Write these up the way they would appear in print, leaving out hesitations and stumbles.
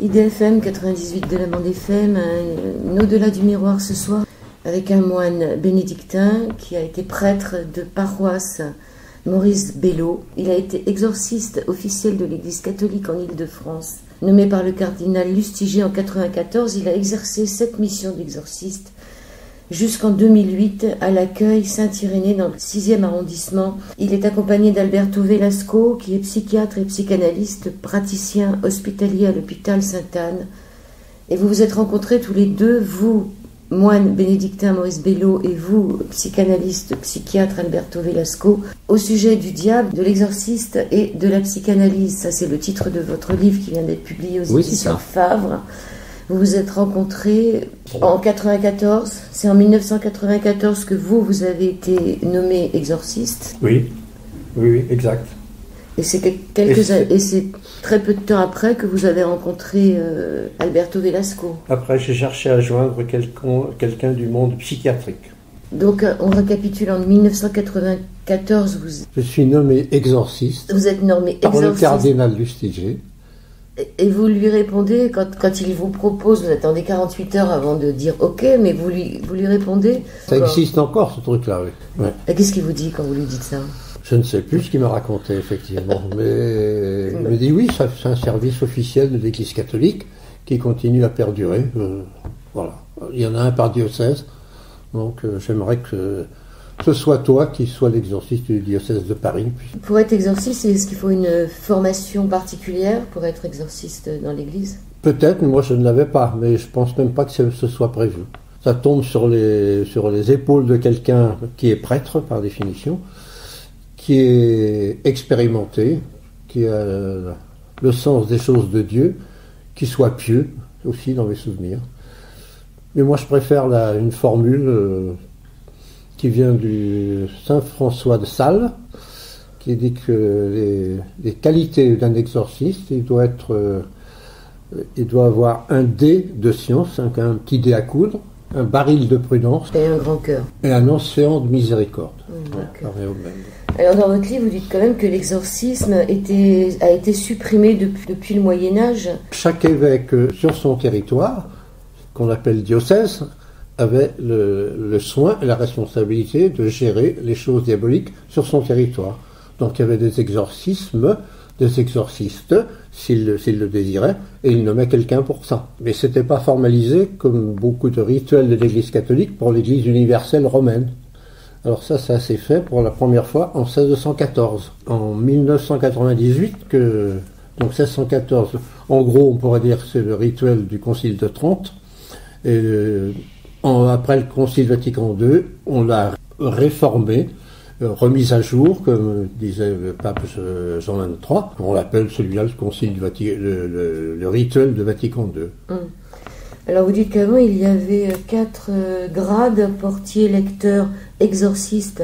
IDFM 98 de la bande FM, au-delà du miroir ce soir, avec un moine bénédictin qui a été prêtre de paroisse, Maurice Belleau. Il a été exorciste officiel de l'Église catholique en Île-de-France. Nommé par le cardinal Lustiger en 1994, il a exercé cette mission d'exorciste jusqu'en 2008 à l'accueil Saint-Irénée dans le 6e arrondissement. Il est accompagné d'Alberto Velasco, qui est psychiatre et psychanalyste, praticien hospitalier à l'hôpital Sainte-Anne. Et vous vous êtes rencontrés tous les deux, vous, moine bénédictin Maurice Belleau, et vous, psychanalyste, psychiatre Alberto Velasco, au sujet du diable, de l'exorciste et de la psychanalyse. Ça, c'est le titre de votre livre qui vient d'être publié aux éditions Favre. Vous vous êtes rencontrés en 1994. C'est en 1994 que vous avez été nommé exorciste. Oui, exact. Et c'est c'est très peu de temps après que vous avez rencontré Alberto Velasco. Après, j'ai cherché à joindre quelqu'un du monde psychiatrique. Donc, on récapitule, en 1994, je suis nommé exorciste. Vous êtes nommé exorciste par le cardinal Lustiger. Et vous lui répondez, quand il vous propose, vous attendez 48 heures avant de dire OK, mais vous lui répondez. Ça existe encore, ce truc-là, oui. Ouais. Et qu'est-ce qu'il vous dit quand vous lui dites ça? Je ne sais plus ce qu'il m'a raconté, effectivement. Mais il me dit oui, c'est un service officiel de l'Église catholique qui continue à perdurer. Voilà. Il y en a un par diocèse. Donc j'aimerais que ce soit toi qui sois l'exorciste du diocèse de Paris. Pour être exorciste, est-ce qu'il faut une formation particulière pour être exorciste dans l'Église? Peut-être, mais moi je ne l'avais pas, mais je pense même pas que ce soit prévu. Ça tombe sur les épaules de quelqu'un qui est prêtre, par définition, qui est expérimenté, qui a le sens des choses de Dieu, qui soit pieux aussi dans mes souvenirs. Mais moi je préfère une formule qui vient du Saint François de Sales, qui dit que les qualités d'un exorciste, il doit avoir un dé de science, un petit dé à coudre, un baril de prudence et un grand cœur et un océan de miséricorde. Alors dans votre livre, vous dites quand même que l'exorcisme a été supprimé depuis le Moyen-Âge. Chaque évêque sur son territoire, qu'on appelle diocèse, avait le soin et la responsabilité de gérer les choses diaboliques sur son territoire. Donc il y avait des exorcismes, des exorcistes, s'il le désirait, et il nommait quelqu'un pour ça. Mais ce n'était pas formalisé comme beaucoup de rituels de l'Église catholique pour l'Église universelle romaine. Alors ça s'est fait pour la première fois en 1614. En 1998, donc 1614, en gros on pourrait dire que c'est le rituel du Concile de Trente, et après le Concile Vatican II, on l'a réformé, remise à jour, comme disait le pape Jean XXIII. On l'appelle celui-là le rituel de Vatican II. Alors vous dites qu'avant il y avait 4 grades: portier, lecteur, exorciste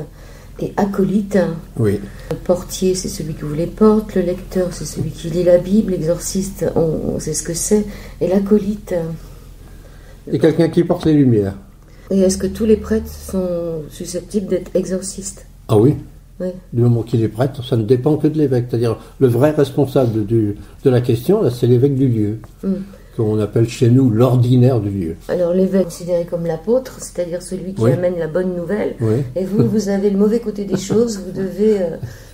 et acolyte. Oui. Le portier, c'est celui qui vous les porte, le lecteur, c'est celui qui lit la Bible, l'exorciste, on sait ce que c'est, et l'acolyte... Et quelqu'un qui porte les lumières. Et est-ce que tous les prêtres sont susceptibles d'être exorcistes? Ah oui. Oui. Du moment qu'il est prêtre, ça ne dépend que de l'évêque. C'est-à-dire, le vrai responsable de la question, là, c'est l'évêque du lieu, qu'on appelle chez nous l'ordinaire du lieu. Alors l'évêque est considéré comme l'apôtre, c'est-à-dire celui qui amène la bonne nouvelle. Oui. Et vous avez le mauvais côté des choses, vous devez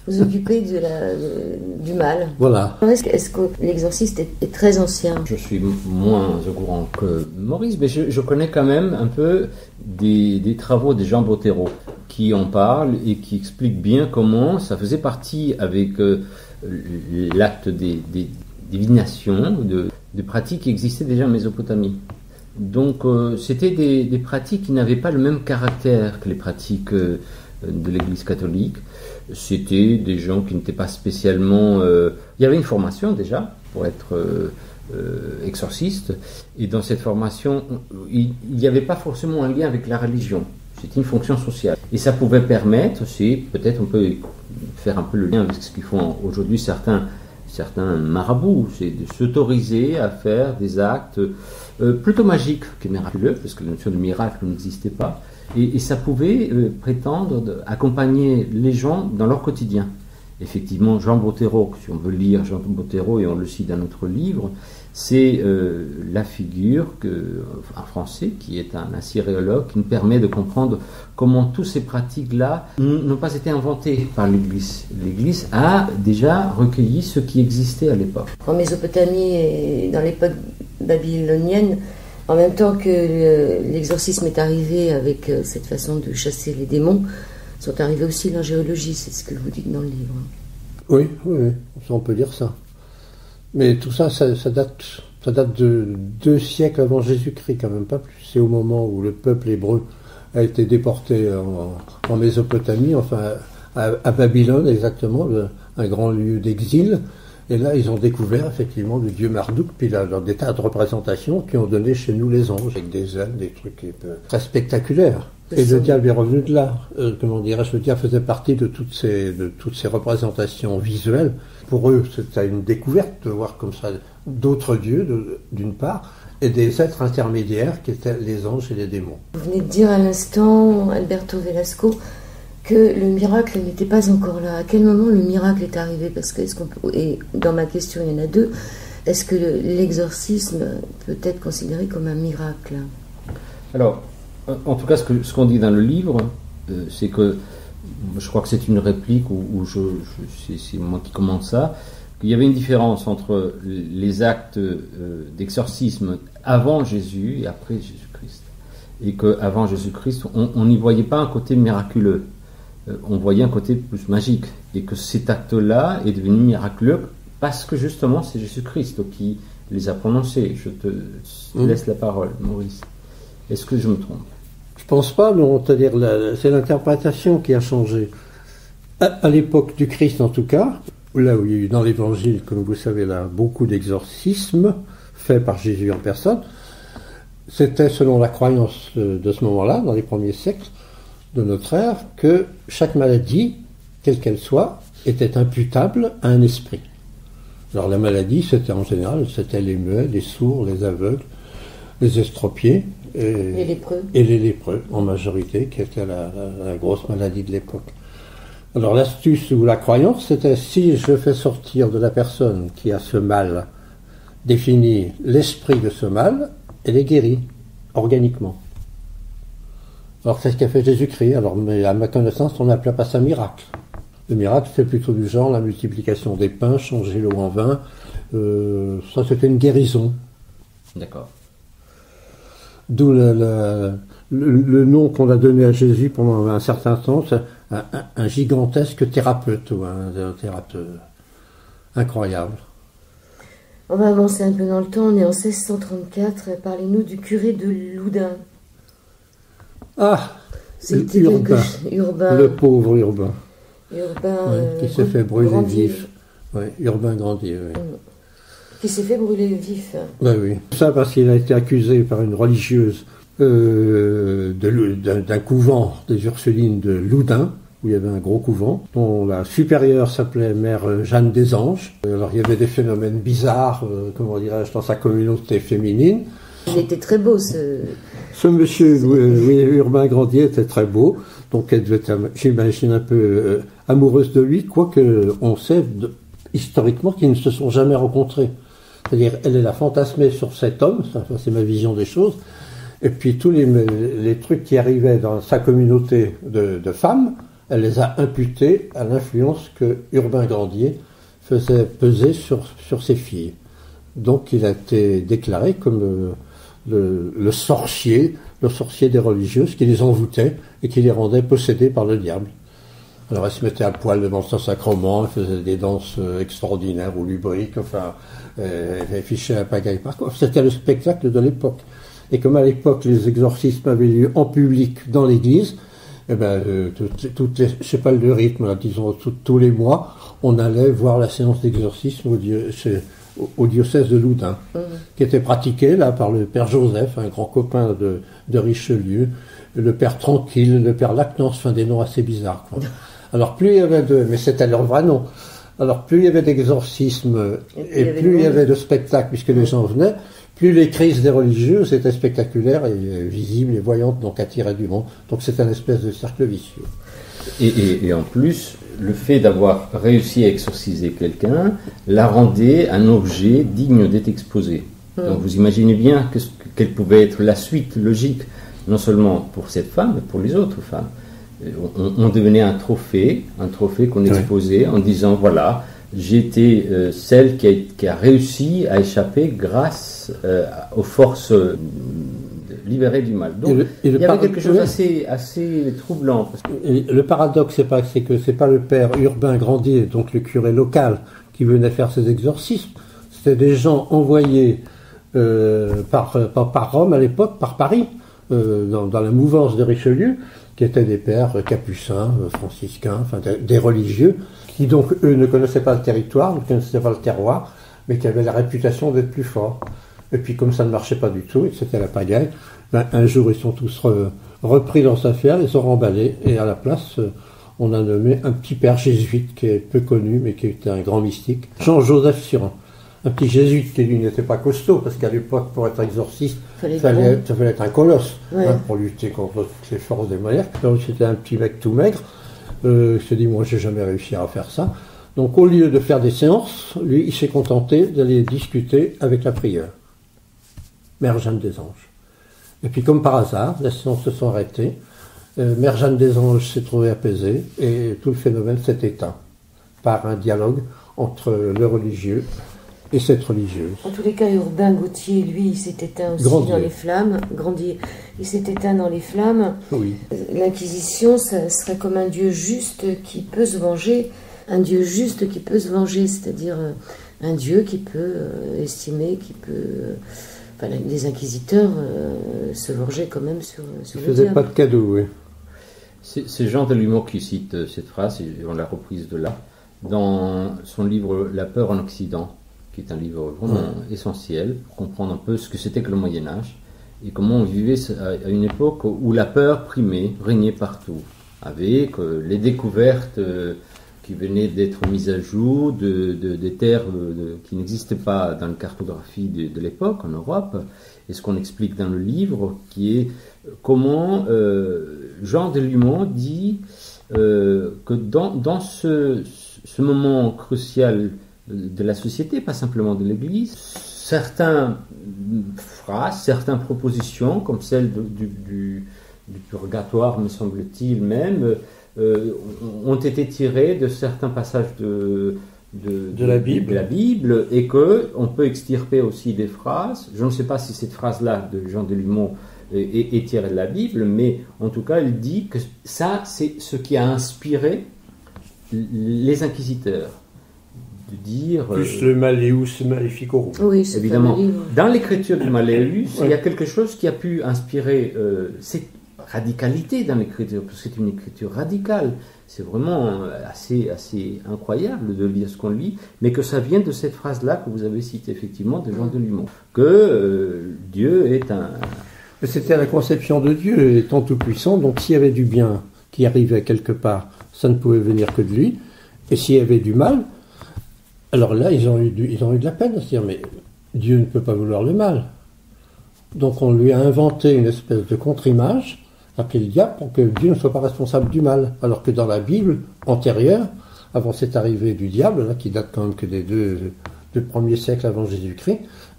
vous occuper du mal. Voilà. Est-ce que l'exorciste est très ancien? Je suis moins au courant que Maurice, mais je connais quand même un peu des travaux de Jean Bottero qui en parlent et qui expliquent bien comment ça faisait partie avec l'acte des divinations, de pratiques qui existaient déjà en Mésopotamie. Donc c'était des pratiques qui n'avaient pas le même caractère que les pratiques de l'Église catholique. C'était des gens qui n'étaient pas spécialement... Il y avait une formation déjà pour être exorciste, et dans cette formation, il n'y avait pas forcément un lien avec la religion. C'était une fonction sociale. Et ça pouvait permettre, peut-être on peut faire un peu le lien avec ce qu'ils font aujourd'hui certains marabouts, c'est de s'autoriser à faire des actes plutôt magiques que miraculeux, parce que la notion de miracle n'existait pas, et ça pouvait prétendre accompagner les gens dans leur quotidien. effectivement, Jean Bottero, si on veut lire Jean Bottero, et on le cite dans notre livre, c'est la figure un Français qui est un assyriologue qui nous permet de comprendre comment toutes ces pratiques-là n'ont pas été inventées par l'Église. L'Église a déjà recueilli ce qui existait à l'époque. En Mésopotamie et dans l'époque babylonienne, en même temps que l'exorcisme est arrivé avec cette façon de chasser les démons, sont arrivés aussi l'angéologie, c'est ce que vous dites dans le livre. Oui, on peut dire ça. Mais tout ça, ça date de 2 siècles avant Jésus-Christ, quand même pas plus. C'est au moment où le peuple hébreu a été déporté en Mésopotamie, enfin à Babylone exactement, un grand lieu d'exil. Et là, ils ont découvert effectivement le dieu Marduk, puis dans des tas de représentations qui ont donné chez nous les anges, avec des ailes, des trucs très spectaculaires. Et le diable est revenu de là. Le diable faisait partie de toutes ces représentations visuelles. Pour eux, c'était une découverte de voir comme ça d'autres dieux, d'une part, et des êtres intermédiaires qui étaient les anges et les démons. Vous venez de dire à l'instant, Alberto Velasco, que le miracle n'était pas encore là. À quel moment le miracle est arrivé? Parce que, et dans ma question, il y en a 2. Est-ce que l'exorcisme peut être considéré comme un miracle? Alors, en tout cas, ce qu'on dit dans le livre, c'est que, je crois que c'est une réplique, c'est moi qui commente ça, qu'il y avait une différence entre les actes d'exorcisme avant Jésus et après Jésus-Christ. Et qu'avant Jésus-Christ, on n'y voyait pas un côté miraculeux. On voyait un côté plus magique. Et que cet acte-là est devenu miraculeux parce que justement, c'est Jésus-Christ qui les a prononcés. Je te laisse la parole, Maurice. Est-ce que je me trompe? Je pense pas, non. C'est-à-dire, c'est l'interprétation qui a changé. À l'époque du Christ, en tout cas, là où il y a eu dans l'Évangile, comme vous savez, là, beaucoup d'exorcismes faits par Jésus en personne, c'était selon la croyance de ce moment-là, dans les premiers siècles de notre ère, que chaque maladie, quelle qu'elle soit, était imputable à un esprit. Alors la maladie, c'était en général, c'était les muets, les sourds, les aveugles, les estropiés, et les lépreux, en majorité, qui était la grosse maladie de l'époque. Alors l'astuce ou la croyance, c'était si je fais sortir de la personne qui a ce mal, définir l'esprit de ce mal, elle est guérie, organiquement. Alors c'est ce qu'a fait Jésus-Christ. Alors, mais à ma connaissance, on n'appelait pas ça miracle. Le miracle, c'est plutôt du genre la multiplication des pains, changer l'eau en vin. Ça, c'était une guérison. D'accord. D'où le nom qu'on a donné à Jésus pendant un certain temps, c'est un gigantesque thérapeute, ou un thérapeute incroyable. On va avancer un peu dans le temps, on est en 1634, parlez-nous du curé de Loudun. Ah, c'était Urbain, le pauvre Urbain. Qui s'est fait brûler vif. Urbain Grandier, oui. Qui s'est fait brûler vif. Oui. Ça parce qu'il a été accusé par une religieuse d'un couvent des Ursulines de Loudun, où il y avait un gros couvent, dont la supérieure s'appelait Mère Jeanne des Anges. Alors il y avait des phénomènes bizarres, comment dirais-je, dans sa communauté féminine. Il était très beau, ce monsieur, Urbain Grandier était très beau, donc elle devait être, j'imagine, un peu amoureuse de lui, quoique on sait historiquement qu'ils ne se sont jamais rencontrés. C'est-à-dire, elle l'a fantasmé sur cet homme, ça, c'est ma vision des choses, et puis tous les trucs qui arrivaient dans sa communauté de femmes, elle les a imputés à l'influence que Urbain Grandier faisait peser sur ses filles. Donc il a été déclaré comme le sorcier des religieuses qui les envoûtait et qui les rendait possédés par le diable. Alors elle se mettait à poil devant son sacrement, elle faisait des danses extraordinaires ou lubriques, enfin, elle fichait un pagaille par contre. C'était le spectacle de l'époque. Et comme à l'époque les exorcismes avaient lieu en public dans l'église, eh ben, je sais pas le rythme, là, disons tous les mois, on allait voir la séance d'exorcisme au diocèse de Loudun, qui était pratiquée là par le père Joseph, un grand copain de Richelieu, le père Tranquille, le père Lactance, enfin des noms assez bizarres, quoi. Alors plus il y avait mais c'était leur vrai nom. Alors plus il y avait d'exorcismes et plus il y avait de spectacles, puisque les gens venaient, plus les crises des religieuses étaient spectaculaires et visibles et voyantes, donc attiraient du monde. Donc c'est un espèce de cercle vicieux. Et en plus, le fait d'avoir réussi à exorciser quelqu'un la rendait un objet digne d'être exposé. Donc vous imaginez bien quelle pouvait être la suite logique, non seulement pour cette femme, mais pour les autres femmes. On devenait un trophée qu'on exposait en disant voilà, j'ai été celle qui a réussi à échapper grâce aux forces libérées du mal. Donc il y avait quelque chose assez troublant. Le paradoxe, c'est que c'est pas le père Urbain Grandier, donc le curé local, qui venait faire ses exorcismes. C'était des gens envoyés par Rome à l'époque, par Paris, dans la mouvance de Richelieu, qui étaient des pères capucins, franciscains, enfin des religieux, qui donc eux ne connaissaient pas le territoire, ne connaissaient pas le terroir, mais qui avaient la réputation d'être plus forts. Et puis comme ça ne marchait pas du tout, et que c'était la pagaille, un jour ils sont tous repris dans cette affaire, ils sont remballés, et à la place on a nommé un petit père jésuite qui est peu connu, mais qui était un grand mystique, Jean-Joseph Surin. Un petit jésuite qui lui n'était pas costaud, parce qu'à l'époque, pour être exorciste, il fallait être un colosse, pour lutter contre toutes les forces démoniaques. Donc c'était un petit mec tout maigre. Il s'est dit, moi j'ai jamais réussi à faire ça. Donc au lieu de faire des séances, lui il s'est contenté d'aller discuter avec la prieure, Mère Jeanne des Anges. Et puis comme par hasard, les séances se sont arrêtées, Mère Jeanne des Anges s'est trouvée apaisée, et tout le phénomène s'est éteint par un dialogue entre le religieux et cette religieuse. En tous les cas, Urbain Gauthier, lui, il s'est éteint aussi dans les flammes. Grandier, il s'est éteint dans les flammes. Oui. L'Inquisition, ça serait comme un Dieu juste qui peut se venger. Un Dieu juste qui peut se venger, c'est-à-dire un Dieu qui peut estimer, qui peut... Enfin, les inquisiteurs se vengeaient quand même sur le diable. Ils ne faisaient pas de cadeaux, oui. C'est Jean Delumeau qui cite cette phrase, et on l'a reprise de là, dans son livre « La peur en Occident », qui est un livre vraiment essentiel pour comprendre un peu ce que c'était que le Moyen-Âge et comment on vivait à une époque où la peur primait, régnait partout, avec les découvertes qui venaient d'être mises à jour des terres qui n'existaient pas dans la cartographie de l'époque en Europe, et ce qu'on explique dans le livre, qui est comment Jean Delumeau dit que dans ce moment crucial de la société, pas simplement de l'Église, certaines phrases, certaines propositions, comme celle du purgatoire, me semble-t-il même, ont été tirées de certains passages de la Bible, et qu'on peut extirper aussi des phrases. Je ne sais pas si cette phrase-là de Jean Delumeau est tirée de la Bible, mais en tout cas, il dit que ça, c'est ce qui a inspiré les inquisiteurs. De dire, plus le Malleus Maleficorum. Oui, c'est évidemment. Dans l'écriture du Malleus, il y a quelque chose qui a pu inspirer cette radicalité dans l'écriture, parce que c'est une écriture radicale. C'est vraiment assez incroyable de lire ce qu'on lit, mais que ça vient de cette phrase-là que vous avez citée effectivement de Jean Delumeau, que Dieu est un... C'était la conception de Dieu étant tout-puissant, donc s'il y avait du bien qui arrivait quelque part, ça ne pouvait venir que de lui, et s'il y avait du mal, alors là, ils ont eu de la peine à se dire, mais Dieu ne peut pas vouloir le mal. Donc on lui a inventé une espèce de contre-image, appelée le diable, pour que Dieu ne soit pas responsable du mal. Alors que dans la Bible antérieure, avant cette arrivée du diable, là, qui date quand même que des deux premiers siècles avant Jésus-Christ,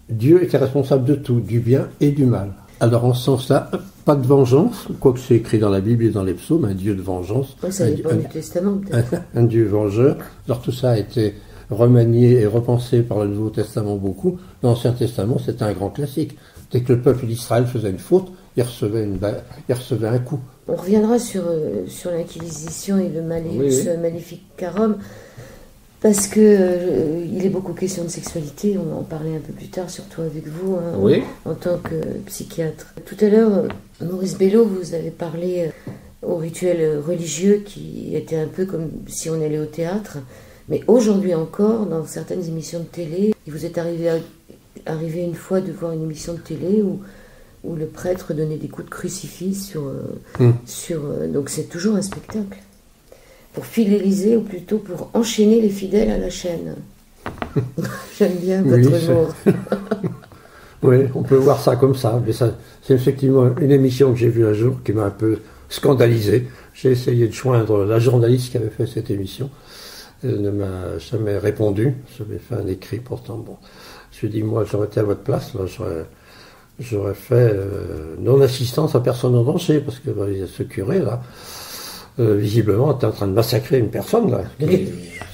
Dieu était responsable de tout, du bien et du mal. Alors en ce sens-là, pas de vengeance, quoique c'est écrit dans la Bible et dans les psaumes, un Dieu de vengeance. Oui, ça dépend du Testament, peut-être. Un Dieu vengeur. Alors tout ça a été remanié et repensé par le Nouveau Testament beaucoup. L'Ancien Testament, c'était un grand classique. Dès que le peuple d'Israël faisait une faute, il recevait un coup. On reviendra sur l'Inquisition et le Malleus Maleficarum, parce que il est beaucoup question de sexualité. On va en parler un peu plus tard, surtout avec vous, en tant que psychiatre. Tout à l'heure, Maurice Bello, vous avez parlé au rituel religieux qui était un peu comme si on allait au théâtre. Mais aujourd'hui encore, dans certaines émissions de télé, il vous est arrivé une fois de voir une émission de télé où le prêtre donnait des coups de crucifix donc c'est toujours un spectacle. Pour fidéliser, ou plutôt pour enchaîner les fidèles à la chaîne. J'aime bien votre humour. Oui, on peut voir ça comme ça. Mais ça, c'est effectivement une émission que j'ai vue un jour qui m'a un peu scandalisé. J'ai essayé de joindre la journaliste qui avait fait cette émission. Elle ne m'a jamais répondu. J'avais fait un écrit pourtant. Bon, je lui ai dit, moi, j'aurais été à votre place, là, j'aurais fait non-assistance à personne en danger, parce que ce curé, là, visiblement, était en train de massacrer une personne, là.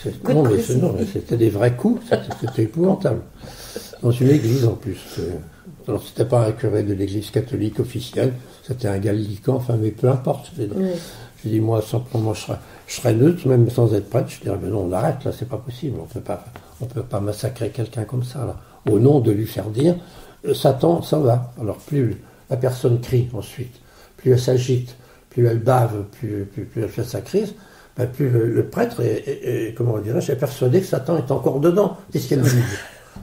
C'était des vrais coups, c'était épouvantable. Dans une église, en plus. Alors, c'était pas un curé de l'église catholique officielle, c'était un gallican, enfin, mais peu importe. J'ai dit, moi, simplement, je serais neutre, même sans être prêtre. Je dirais, mais non, on arrête, là, c'est pas possible. On peut pas massacrer quelqu'un comme ça, là. Au nom de lui faire dire, Satan, ça va. Alors, plus la personne crie ensuite, plus elle s'agite, plus elle bave, plus elle fait sa crise, ben plus le prêtre comment dirais-je, est persuadé que Satan est encore dedans, puisqu'elle dit.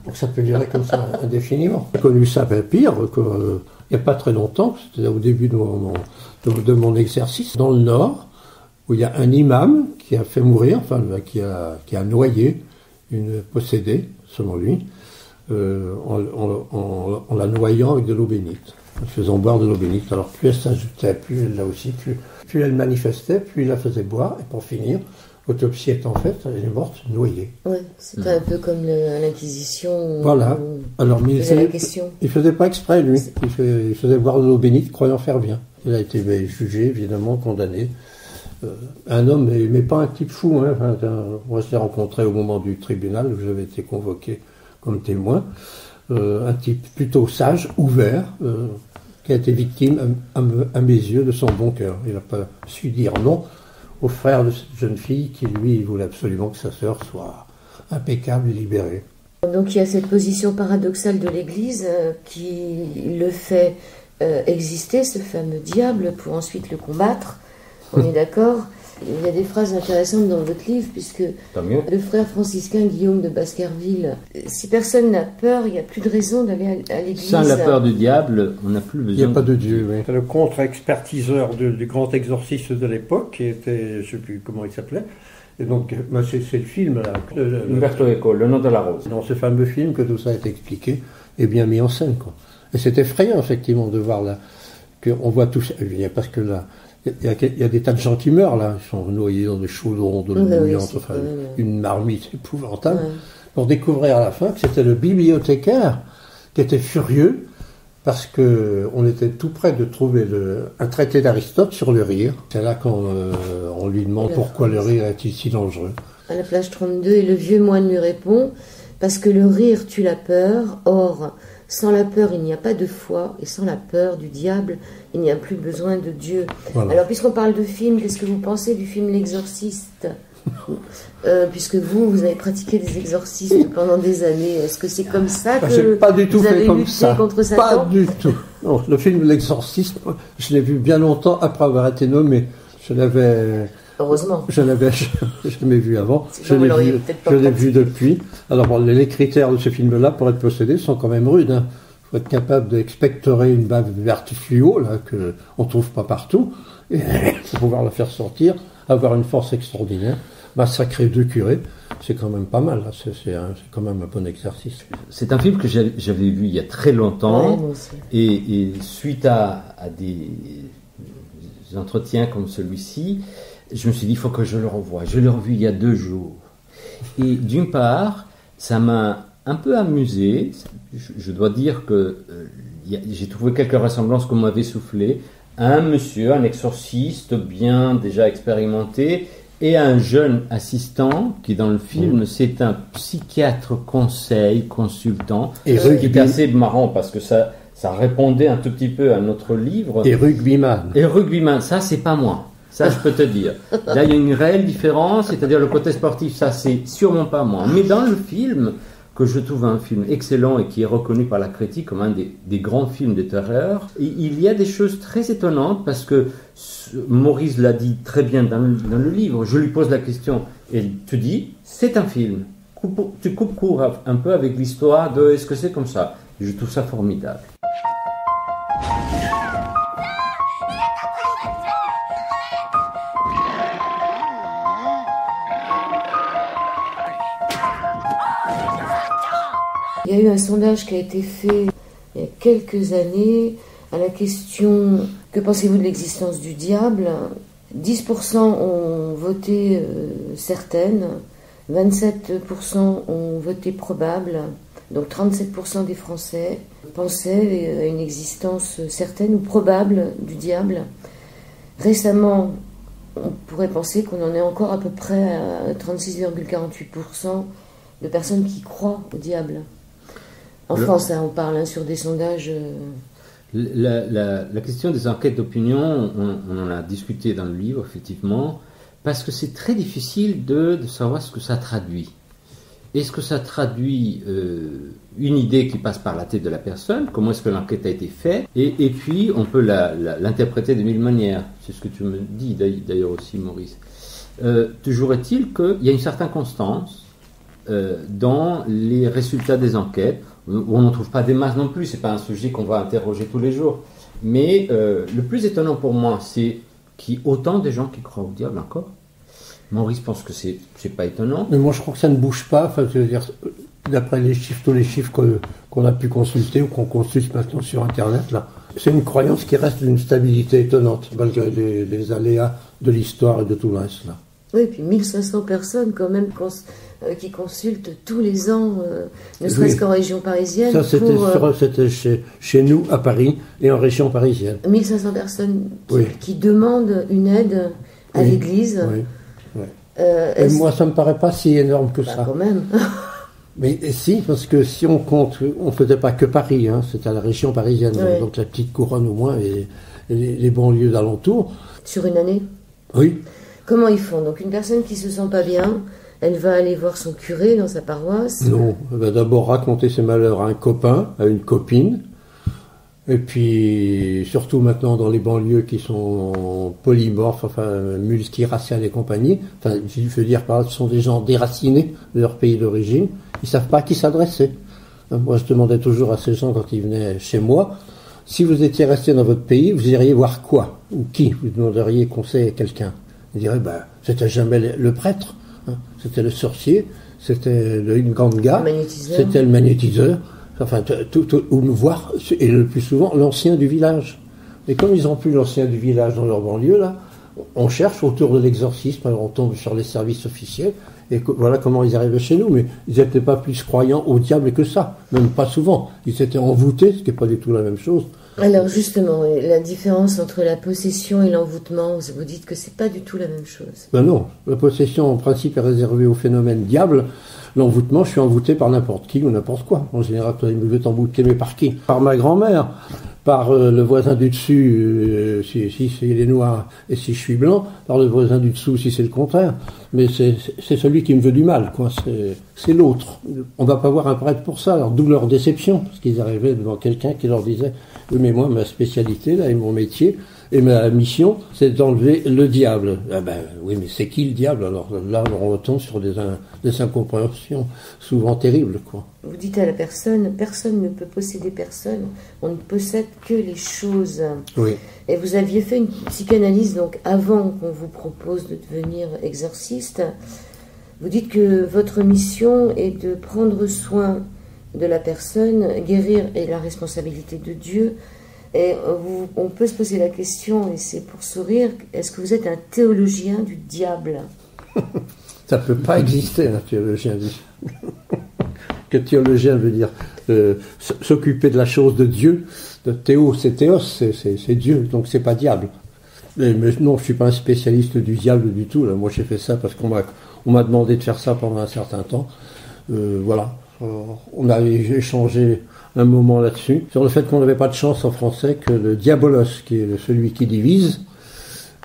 Donc ça peut durer comme ça indéfiniment. J'ai connu ça pire, il n'y a pas très longtemps, c'était au début de mon exercice, dans le Nord, où il y a un imam qui a fait mourir, enfin qui a noyé une possédée, selon lui, en la noyant avec de l'eau bénite, en faisant boire de l'eau bénite. Alors plus elle s'ajoutait, plus elle, là aussi, plus elle manifestait, plus il la faisait boire, et pour finir, l'autopsie étant faite, elle est morte noyée. Oui, c'était un peu comme l'Inquisition. Voilà. Alors, mais il faisait pas exprès, lui. Il faisait boire de l'eau bénite, croyant faire bien. Il a été jugé, évidemment, condamné. Un homme, mais pas un type fou. Hein. Enfin, moi, je l'ai rencontré au moment du tribunal, où j'avais été convoqué comme témoin. Un type plutôt sage, ouvert, qui a été victime, à mes yeux, de son bon cœur. Il n'a pas su dire non au frère de cette jeune fille qui, lui, voulait absolument que sa sœur soit impeccable et libérée. Donc il y a cette position paradoxale de l'Église qui le fait exister, ce fameux diable, pour ensuite le combattre. On est d'accord ? Il y a des phrases intéressantes dans votre livre, puisque le frère franciscain Guillaume de Baskerville, si personne n'a peur, il n'y a plus de raison d'aller à l'église. Sans la peur du diable, on n'a plus besoin. Il n'y a pas de Dieu, oui. C'est le contre-expertiseur du grand exorciste de l'époque, qui était, je ne sais plus comment il s'appelait. Et donc, c'est le film, là. Umberto Eco, Le nom de la rose. Dans ce fameux film que tout ça est expliqué et bien mis en scène, quoi. Et c'est effrayant, effectivement, de voir là, qu'on voit tout ça. Parce que là, il y a des tas de gens qui meurent, là. Ils sont noyés dans des chaudrons, de l'eau bouillante, enfin, une marmite épouvantable. Ouais. Pour découvrir à la fin que c'était le bibliothécaire qui était furieux parce qu'on était tout près de trouver un traité d'Aristote sur le rire. C'est là qu'on lui demande pourquoi le rire est-il si dangereux. À la page 32, et le vieux moine lui répond « Parce que le rire tue la peur, or, sans la peur, il n'y a pas de foi, et sans la peur du diable, il n'y a plus besoin de Dieu. Voilà. » Alors, puisqu'on parle de film, qu'est-ce que vous pensez du film L'Exorciste ? Puisque vous avez pratiqué des exorcismes pendant des années, est-ce que c'est comme ça que pas du tout vous avez fait comme lutté ça. contre Satan ? Pas du tout. Non, le film L'Exorcisme, je l'ai vu bien longtemps après avoir été nommé. Je l'avais... Heureusement. Je l'avais jamais vu avant. Je l'ai vu depuis. Alors, bon, les critères de ce film-là, pour être possédé, sont quand même rudes. Hein. Il faut être capable d'expectorer une bave verte fluo, là, qu'on ne trouve pas partout, et pour pouvoir la faire sortir, avoir une force extraordinaire, massacrer 2 curés, c'est quand même pas mal. Là. C'est quand même un bon exercice. C'est un film que j'avais vu il y a très longtemps, et suite à des entretiens comme celui-ci, je me suis dit, il faut que je le revoie. Je l'ai revu il y a 2 jours. Et d'une part, ça m'a un peu amusé. Je dois dire que j'ai trouvé quelques ressemblances qu'on m'avait soufflé. Un monsieur, un exorciste bien déjà expérimenté, et un jeune assistant qui, dans le film, c'est un psychiatre consultant. Et qui est assez marrant parce que ça répondait un tout petit peu à notre livre. Et rugbyman. Ça, c'est pas moi. Ça, je peux te dire. Là, il y a une réelle différence, c'est-à-dire le côté sportif, ça, c'est sûrement pas moi. Mais dans le film, que je trouve un film excellent et qui est reconnu par la critique comme un des grands films de terreur, il y a des choses très étonnantes parce que Maurice l'a dit très bien dans le livre. Je lui pose la question et il te dit, c'est un film. Tu coupes court un peu avec l'histoire de est-ce que c'est comme ça. Et je trouve ça formidable. Il y a eu un sondage qui a été fait il y a quelques années à la question Que pensez-vous de l'existence du diable? 10% ont voté certaine, 27% ont voté probable, donc 37% des Français pensaient à une existence certaine ou probable du diable. Récemment, on pourrait penser qu'on en est encore à peu près à 36,48% de personnes qui croient au diable. En France, on parle sur des sondages... La question des enquêtes d'opinion, on en a discuté dans le livre, effectivement, parce que c'est très difficile de savoir ce que ça traduit. Est-ce que ça traduit une idée qui passe par la tête de la personne? Comment est-ce que l'enquête a été faite? Et puis, on peut l'interpréter de mille manières. C'est ce que tu me dis d'ailleurs aussi, Maurice. Toujours est-il qu'il y a une certaine constance dans les résultats des enquêtes. On n'en trouve pas des masses non plus, c'est pas un sujet qu'on va interroger tous les jours. Mais le plus étonnant pour moi, c'est qu'il y ait autant de gens qui croient au diable encore. Maurice pense que c'est pas étonnant. Mais moi je crois que ça ne bouge pas, enfin, je veux dire, d'après les chiffres, tous les chiffres qu'on a pu consulter ou qu'on consulte maintenant sur Internet, là, c'est une croyance qui reste d'une stabilité étonnante, malgré les aléas de l'histoire et de tout le reste. Là. Oui, et puis 1500 personnes quand même qui consultent tous les ans, ne serait-ce qu'en région parisienne. Ça, c'était chez nous, à Paris, et en région parisienne. 1500 personnes qui demandent une aide à l'Église. Oui. Et moi, ça ne me paraît pas si énorme que ça. Quand même. Mais si, parce que si on compte, on ne faisait pas que Paris, hein, c'était la région parisienne, donc la petite couronne au moins, et les banlieues d'alentour. Sur une année? Oui. Comment ils font? Donc une personne qui ne se sent pas bien, elle va aller voir son curé dans sa paroisse? Non, elle va d'abord raconter ses malheurs à un copain, à une copine. Et puis, surtout maintenant dans les banlieues qui sont polymorphes, enfin, multiraciales et compagnie, enfin, je veux dire par là, ce sont des gens déracinés de leur pays d'origine, ils ne savent pas à qui s'adresser. Moi, je demandais toujours à ces gens quand ils venaient chez moi, si vous étiez resté dans votre pays, vous iriez voir quoi? Ou qui? Vous demanderiez conseil à quelqu'un. Ils diraient, c'était jamais le prêtre, hein, c'était le sorcier, c'était le Nganga, c'était le magnétiseur. Enfin, ou voir, et le plus souvent, l'ancien du village. Et comme ils n'ont plus l'ancien du village dans leur banlieue, là, on cherche autour de l'exorcisme, alors on tombe sur les services officiels, et voilà comment ils arrivaient chez nous. Mais ils n'étaient pas plus croyants au diable que ça, même pas souvent. Ils étaient envoûtés, ce qui n'est pas du tout la même chose. Alors justement, la différence entre la possession et l'envoûtement, vous dites que c'est pas du tout la même chose. Ben non, la possession en principe est réservée au phénomène diable. L'envoûtement, je suis envoûté par n'importe qui ou n'importe quoi. En général, il me veut t'envoûter, mais par qui? Par ma grand-mère, par le voisin du dessus, si il est noir, et si je suis blanc, par le voisin du dessous, si c'est le contraire. Mais c'est celui qui me veut du mal, quoi. C'est l'autre. On va pas voir un prêtre pour ça, alors d'où leur déception, parce qu'ils arrivaient devant quelqu'un qui leur disait « Oui, mais moi, ma spécialité, là, et mon métier, et ma mission, c'est d'enlever le diable. » Ah ben oui, mais c'est qui le diable? Alors là, on retombe sur des incompréhensions souvent terribles, quoi. Vous dites à la personne, personne ne peut posséder personne, on ne possède que les choses. Oui. Et vous aviez fait une psychanalyse, donc avant qu'on vous propose de devenir exorciste. Vous dites que votre mission est de prendre soin de la personne, guérir est la responsabilité de Dieu. Et on peut se poser la question, et c'est pour sourire, est-ce que vous êtes un théologien du diable? Ça ne peut pas exister, un théologien du diable. Que théologien veut dire s'occuper de la chose de Dieu. Théo, c'est théos, c'est Dieu, donc c'est pas diable. Mais non, je suis pas un spécialiste du diable du tout. Là. Moi, j'ai fait ça parce qu'on m'a demandé de faire ça pendant un certain temps. Voilà. On a échangé un moment là-dessus, sur le fait qu'on n'avait pas de chance en français que le diabolos, qui est celui qui divise,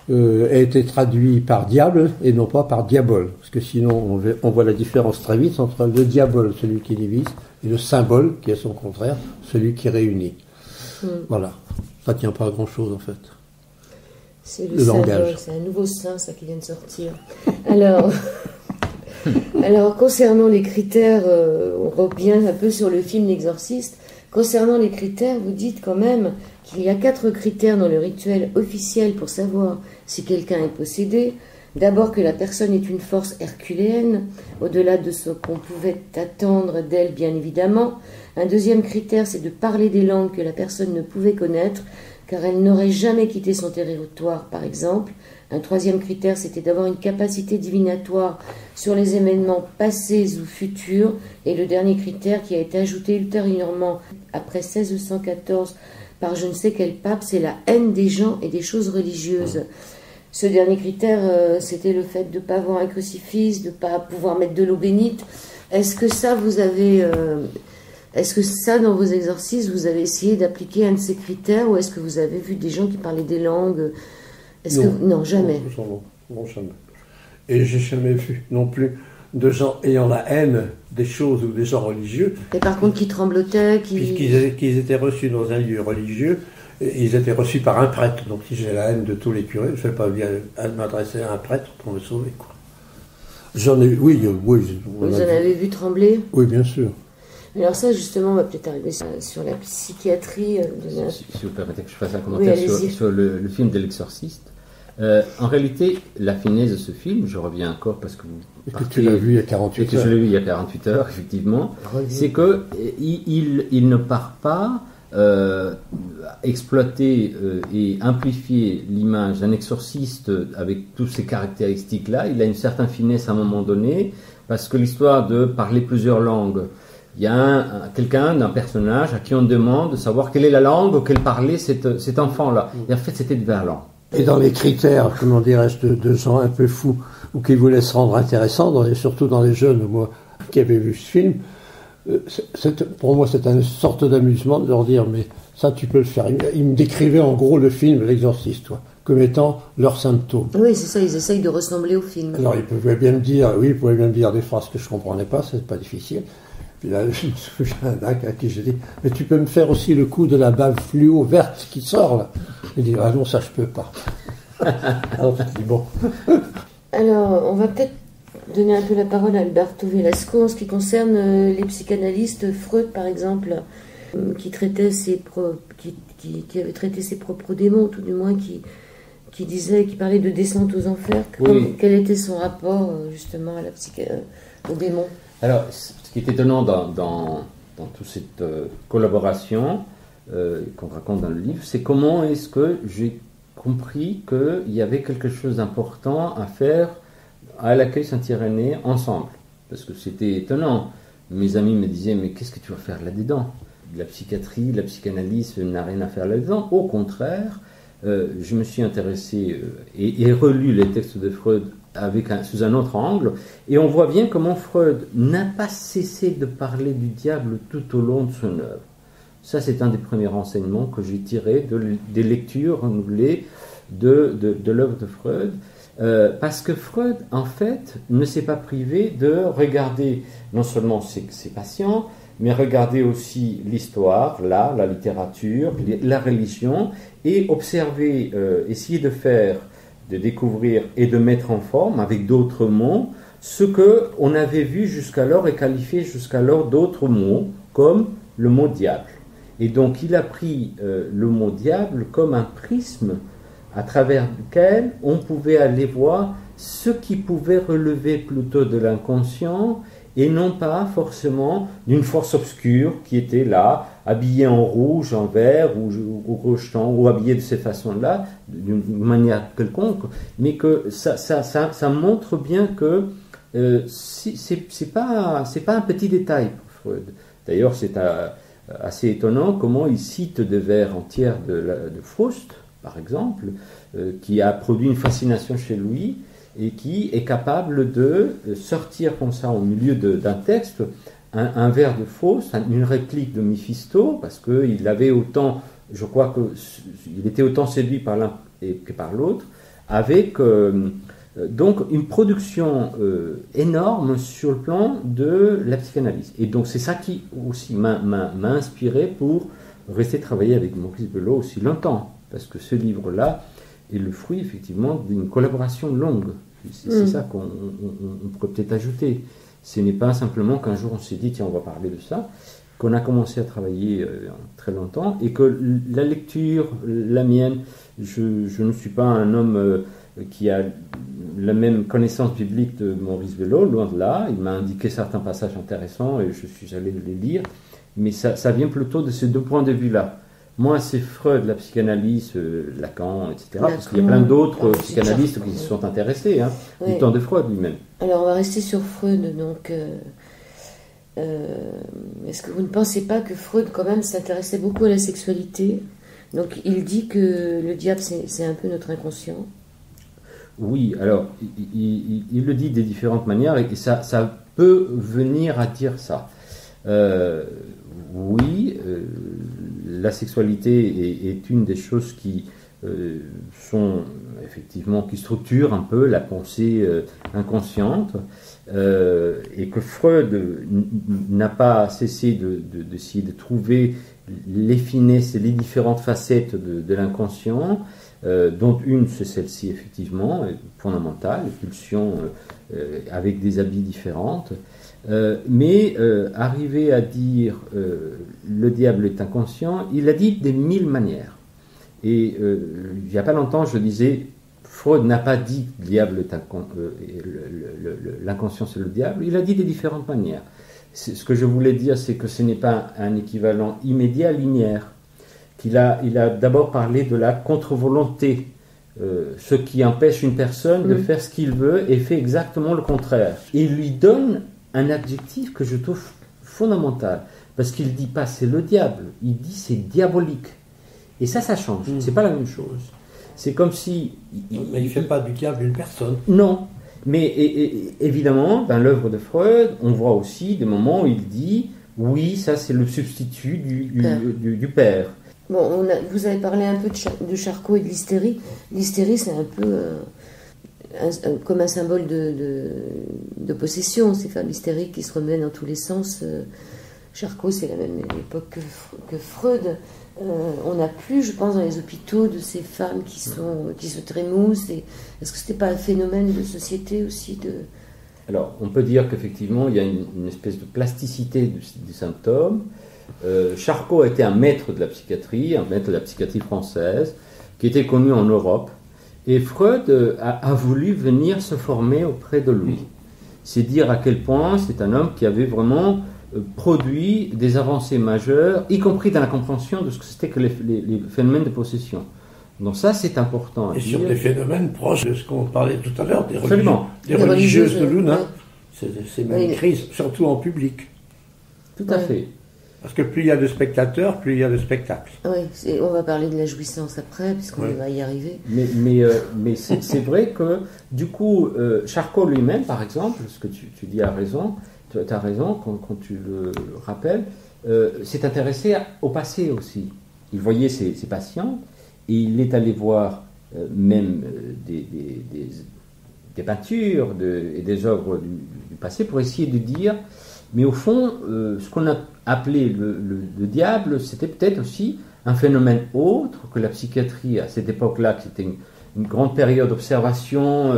a été traduit par diable et non pas par diabole. Parce que sinon, on voit la différence très vite entre le diabole, celui qui divise, et le symbole, qui est son contraire, celui qui réunit. Voilà. Ça tient pas à grand-chose, en fait. C'est le symbole, c'est un nouveau saint, ça, qui vient de sortir. Alors... Alors, concernant les critères, on revient un peu sur le film L'Exorciste. Concernant les critères, vous dites quand même qu'il y a 4 critères dans le rituel officiel pour savoir si quelqu'un est possédé. D'abord, que la personne est une force herculéenne, au-delà de ce qu'on pouvait attendre d'elle, bien évidemment. Un deuxième critère, c'est de parler des langues que la personne ne pouvait connaître. car elle n'aurait jamais quitté son territoire, par exemple. Un troisième critère, c'était d'avoir une capacité divinatoire sur les événements passés ou futurs. Et le dernier critère qui a été ajouté ultérieurement, après 1614, par je ne sais quel pape, c'est la haine des gens et des choses religieuses. Ce dernier critère, c'était le fait de ne pas avoir un crucifix, de ne pas pouvoir mettre de l'eau bénite. Est-ce que ça, dans vos exorcismes, vous avez essayé d'appliquer un de ces critères, ou est-ce que vous avez vu des gens qui parlaient des langues? Non, jamais. Non, jamais. Et j'ai jamais vu non plus de gens ayant la haine des choses ou des gens religieux. Et par contre, qui tremblotaient, Puisqu'ils étaient reçus dans un lieu religieux, ils étaient reçus par un prêtre. Donc si j'ai la haine de tous les curés, je ne vais pas bien m'adresser à un prêtre pour me sauver, quoi. J'en ai, oui. Vous en avez vu trembler? Oui, bien sûr. Alors ça, justement, on va peut-être arriver sur la psychiatrie. Si vous permettez que je fasse un commentaire sur le film de l'exorciste. En réalité, la finesse de ce film, je reviens encore parce que tu l'as vu il y a 48 heures. Que je l'ai vu il y a 48 heures, effectivement. C'est qu'il ne part pas exploiter et amplifier l'image d'un exorciste avec toutes ces caractéristiques-là. Il a une certaine finesse à un moment donné, parce que l'histoire de parler plusieurs langues, il y a un personnage à qui on demande de savoir quelle est la langue qu'elle parlait cet enfant-là. Et en fait, c'était du verlan. Et dans les critères, comment dirais-je, de gens un peu fous, ou qui voulaient se rendre intéressants, surtout dans les jeunes, moi, qui avaient vu ce film, pour moi, c'est une sorte d'amusement de leur dire, mais ça, tu peux le faire. Ils me décrivaient en gros le film, l'exorciste, comme étant leurs symptômes. Oui, c'est ça, ils essayent de ressembler au film. Alors, ils pouvaient bien me dire des phrases que je ne comprenais pas, c'est pas difficile. Puis là, je me souviens d'un à qui j'ai dit, mais tu peux me faire aussi le coup de la bave fluo verte qui sort, là. Il dit, ah non, ça, je peux pas. Alors, je dis, bon. Alors, on va peut-être donner un peu la parole à Alberto Velasco en ce qui concerne les psychanalystes. Freud, par exemple, qui avait traité ses propres démons, tout du moins, qui parlait de descente aux enfers. Oui. Quel était son rapport, justement, à aux démons? Alors, ce qui est étonnant dans toute cette collaboration qu'on raconte dans le livre, c'est comment est-ce que j'ai compris qu'il y avait quelque chose d'important à faire à l'accueil Saint-Irénée ensemble. Parce que c'était étonnant. Mes amis me disaient, mais qu'est-ce que tu vas faire là-dedans? La psychiatrie, la psychanalyse n'a rien à faire là-dedans. Au contraire, je me suis intéressé et relu les textes de Freud sous un autre angle, et on voit bien comment Freud n'a pas cessé de parler du diable tout au long de son œuvre. Ça, c'est un des premiers renseignements que j'ai tiré des lectures renouvelées de l'œuvre de Freud, parce que Freud, en fait, ne s'est pas privé de regarder non seulement ses patients, mais regarder aussi l'histoire, l'art, la littérature, la religion, et observer, essayer de découvrir et de mettre en forme, avec d'autres mots, ce qu'on avait vu jusqu'alors et qualifié jusqu'alors d'autres mots, comme le mot diable. Et donc il a pris le mot diable comme un prisme à travers lequel on pouvait aller voir ce qui pouvait relever plutôt de l'inconscient et non pas forcément d'une force obscure qui était là, habillée en rouge, en vert ou rejetant, ou habillée de cette façon-là, d'une manière quelconque, mais que ça montre bien que c'est pas un petit détail pour Freud. D'ailleurs, c'est assez étonnant comment il cite des vers entiers de Faust, par exemple, qui a produit une fascination chez lui, et qui est capable de sortir comme ça au milieu d'un texte un vers de Faust, une réplique de Méphisto, parce qu'il avait autant, je crois qu'il était autant séduit par l'un que par l'autre, avec donc une production énorme sur le plan de la psychanalyse. Et donc c'est ça qui aussi m'a inspiré pour rester travailler avec Maurice Belot aussi longtemps, parce que ce livre-là est le fruit effectivement d'une collaboration longue. C'est ça qu'on pourrait peut-être ajouter. Ce n'est pas simplement qu'un jour on s'est dit tiens on va parler de ça, qu'on a commencé à travailler très longtemps, et que la lecture, la mienne, je ne suis pas un homme qui a la même connaissance biblique de Maurice Belot, loin de là. Il m'a indiqué certains passages intéressants et je suis allé les lire, mais ça vient plutôt de ces deux points de vue-là. Moins c'est Freud, la psychanalyse, Lacan, etc. Lacan, parce qu'il y a plein d'autres ensuite psychanalystes Charcot, qui se sont intéressés, Oui. du temps de Freud lui-même. Alors, on va rester sur Freud. Donc, est-ce que vous ne pensez pas que Freud, quand même, s'intéressait beaucoup à la sexualité? Donc, il dit que le diable, c'est un peu notre inconscient. Oui, alors, il le dit de différentes manières, et ça peut venir à dire ça. Oui, la sexualité est une des choses qui sont effectivement, qui structurent un peu la pensée inconsciente, et que Freud n'a pas cessé d'essayer de trouver les finesses et les différentes facettes de l'inconscient, dont une c'est celle-ci effectivement, fondamentale, les pulsions avec des habits différentes. Mais arriver à dire le diable est inconscient, il l'a dit de 1000 manières. Et il n'y a pas longtemps, je disais, Freud n'a pas dit le diable est l'inconscient c'est le diable, il a dit de différentes manières. Ce que je voulais dire, c'est que ce n'est pas un équivalent immédiat linéaire. Il a d'abord parlé de la contre-volonté, ce qui empêche une personne de faire ce qu'il veut et fait exactement le contraire. Et il lui donne un adjectif que je trouve fondamental, parce qu'il ne dit pas c'est le diable, il dit c'est diabolique. Et ça change, c'est pas la même chose. C'est comme si... Mais il ne fait pas du diable une personne. Non, mais évidemment, dans l'œuvre de Freud, on voit aussi des moments où il dit oui, ça c'est le substitut du père. Bon, vous avez parlé un peu de Charcot et de l'hystérie. L'hystérie, c'est un peu comme un symbole de possession. C'est l'hystérie qui se remet dans tous les sens. Charcot, c'est la même époque que Freud. On n'a plus, je pense, dans les hôpitaux de ces femmes qui se trémoussent. Est-ce que ce n'était pas un phénomène de société aussi Alors, on peut dire qu'effectivement, il y a une espèce de plasticité des symptômes. Charcot était un maître de la psychiatrie française, qui était connu en Europe, et Freud a voulu venir se former auprès de lui. C'est dire à quel point c'est un homme qui avait vraiment produit des avancées majeures, y compris dans la compréhension de ce que c'était que les phénomènes de possession. Donc ça, c'est important à et dire. sur des phénomènes proches de ce qu'on parlait tout à l'heure, des religieuses religieuses de Luna. Ouais. C'est même une crise, surtout en public. Tout à fait. Parce que plus il y a de spectateurs, plus il y a de spectacles. Oui, on va parler de la jouissance après, puisqu'on va y arriver. Mais c'est vrai que, du coup, Charcot lui-même, par exemple, ce que tu dis a raison, tu as raison quand tu le rappelles, s'est intéressé au passé aussi. Il voyait ses patients, et il est allé voir même des peintures et des œuvres du passé pour essayer de dire, mais au fond, ce qu'on a appelé le diable, c'était peut-être aussi un phénomène autre que la psychiatrie à cette époque-là, qui était une grande période d'observation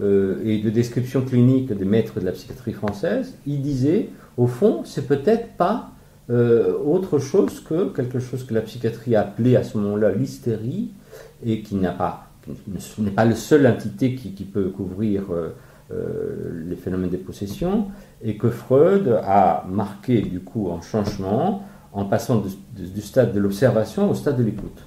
et de description clinique des maîtres de la psychiatrie française. Il disait, au fond, c'est peut-être pas autre chose que quelque chose que la psychiatrie a appelé à ce moment-là l'hystérie, et qui n'est pas la seule entité qui peut couvrir les phénomènes des possessions, et que Freud a marqué du coup un changement en passant du stade de l'observation au stade de l'écoute.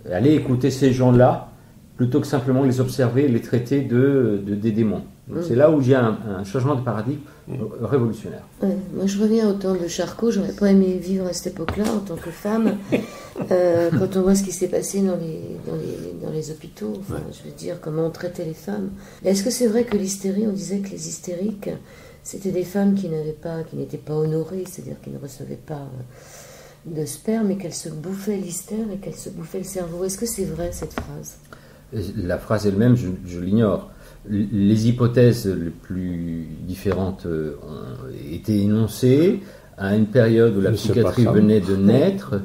Aller écouter ces gens-là plutôt que simplement les observer et les traiter des démons. Donc c'est là où il y a un changement de paradigme révolutionnaire. Ouais, moi je reviens au temps de Charcot, j'aurais pas aimé vivre à cette époque-là en tant que femme, quand on voit ce qui s'est passé dans les hôpitaux, enfin, je veux dire, comment on traitait les femmes. Est-ce que c'est vrai que l'hystérie, on disait que les hystériques, c'était des femmes qui n'étaient pas honorées, c'est-à-dire qui ne recevaient pas de sperme, et qu'elles se bouffaient l'hystère et qu'elles se bouffaient le cerveau. Est-ce que c'est vrai cette phrase ? La phrase elle-même, je l'ignore. Les hypothèses les plus différentes ont été énoncées à une période où la psychiatrie venait de naître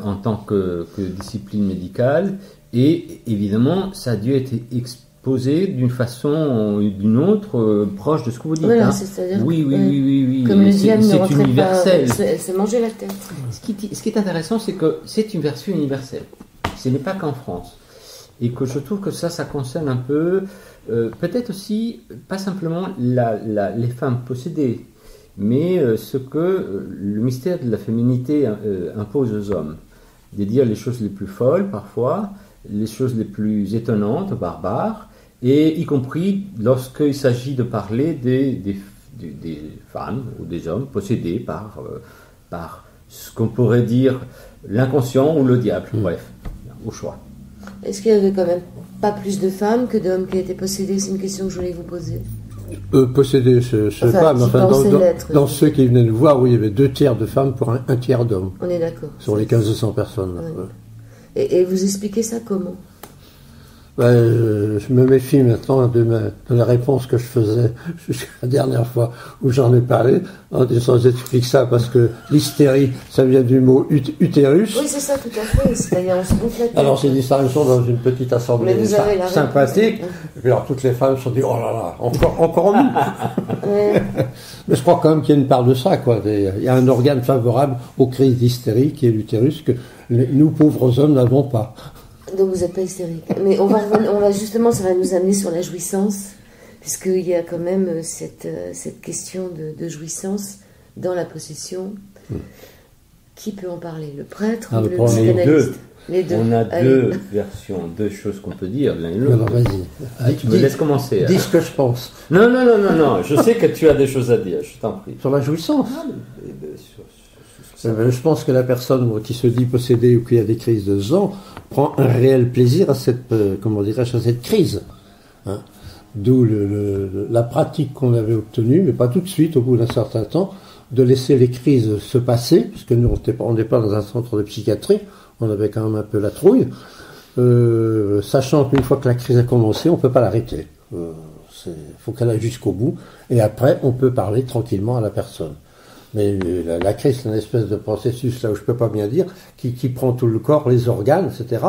en tant que discipline médicale, et évidemment ça a dû être exposé d'une façon ou d'une autre proche de ce que vous dites. Voilà, c'est-à-dire oui. Comme le diable ne rentrait universel. pas, elle se mangeait la tête. Ce qui est intéressant, c'est que c'est une version universelle. Ce n'est pas qu'en France. Et que je trouve que ça concerne un peu, peut-être aussi, pas simplement les femmes possédées, mais ce que le mystère de la féminité impose aux hommes. de dire les choses les plus folles parfois, les choses les plus étonnantes, barbares, et y compris lorsqu'il s'agit de parler des femmes ou des hommes possédés par ce qu'on pourrait dire l'inconscient ou le diable, bref, au choix. Est-ce qu'il y avait quand même pas plus de femmes que d'hommes qui étaient possédés? C'est une question que je voulais vous poser. Posséder, je ne sais pas, mais enfin, dans ceux qui venaient nous voir, oui, il y avait 2 tiers de femmes pour un tiers d'hommes. On est d'accord. Sur les 1500 personnes. Là, ouais. Et vous expliquez ça comment? Je me méfie maintenant de la réponse que je faisais la dernière fois où j'en ai parlé, en disant j'explique ça parce que l'hystérie, ça vient du mot utérus. Oui, c'est ça, tout à fait. C'est-à-dire, on se complète. Alors, j'ai dit ça un jour dans une petite assemblée sympathique. Et puis alors, toutes les femmes se sont dit, oh là là, encore nous. Ouais. Mais je crois quand même qu'il y a une part de ça, quoi. Il y a un organe favorable aux crises d'hystérie qui est l'utérus que nous, pauvres hommes, n'avons pas. Donc vous n'êtes pas hystérique. Mais on va justement, ça va nous amener sur la jouissance, puisqu'il y a quand même cette question de jouissance dans la possession. Qui peut en parler? Le prêtre ou le psychanalyste? Les deux. On a deux versions, deux choses qu'on peut dire l'un et l'autre. Alors vas-y. Tu me laisses commencer. Dis ce que je pense. Non. Je sais que tu as des choses à dire, je t'en prie. Sur la jouissance. Je pense que la personne qui se dit possédée ou qui a des crises de sang prend un réel plaisir à cette, à cette crise. Hein. D'où la pratique qu'on avait obtenue, mais pas tout de suite, au bout d'un certain temps, de laisser les crises se passer, parce que nous, on n'est pas dans un centre de psychiatrie, on avait quand même un peu la trouille, sachant qu'une fois que la crise a commencé, on ne peut pas l'arrêter. Il faut qu'elle aille jusqu'au bout, et après, on peut parler tranquillement à la personne. Mais la crise, c'est une espèce de processus, là où je ne peux pas bien dire, qui prend tout le corps, les organes, etc.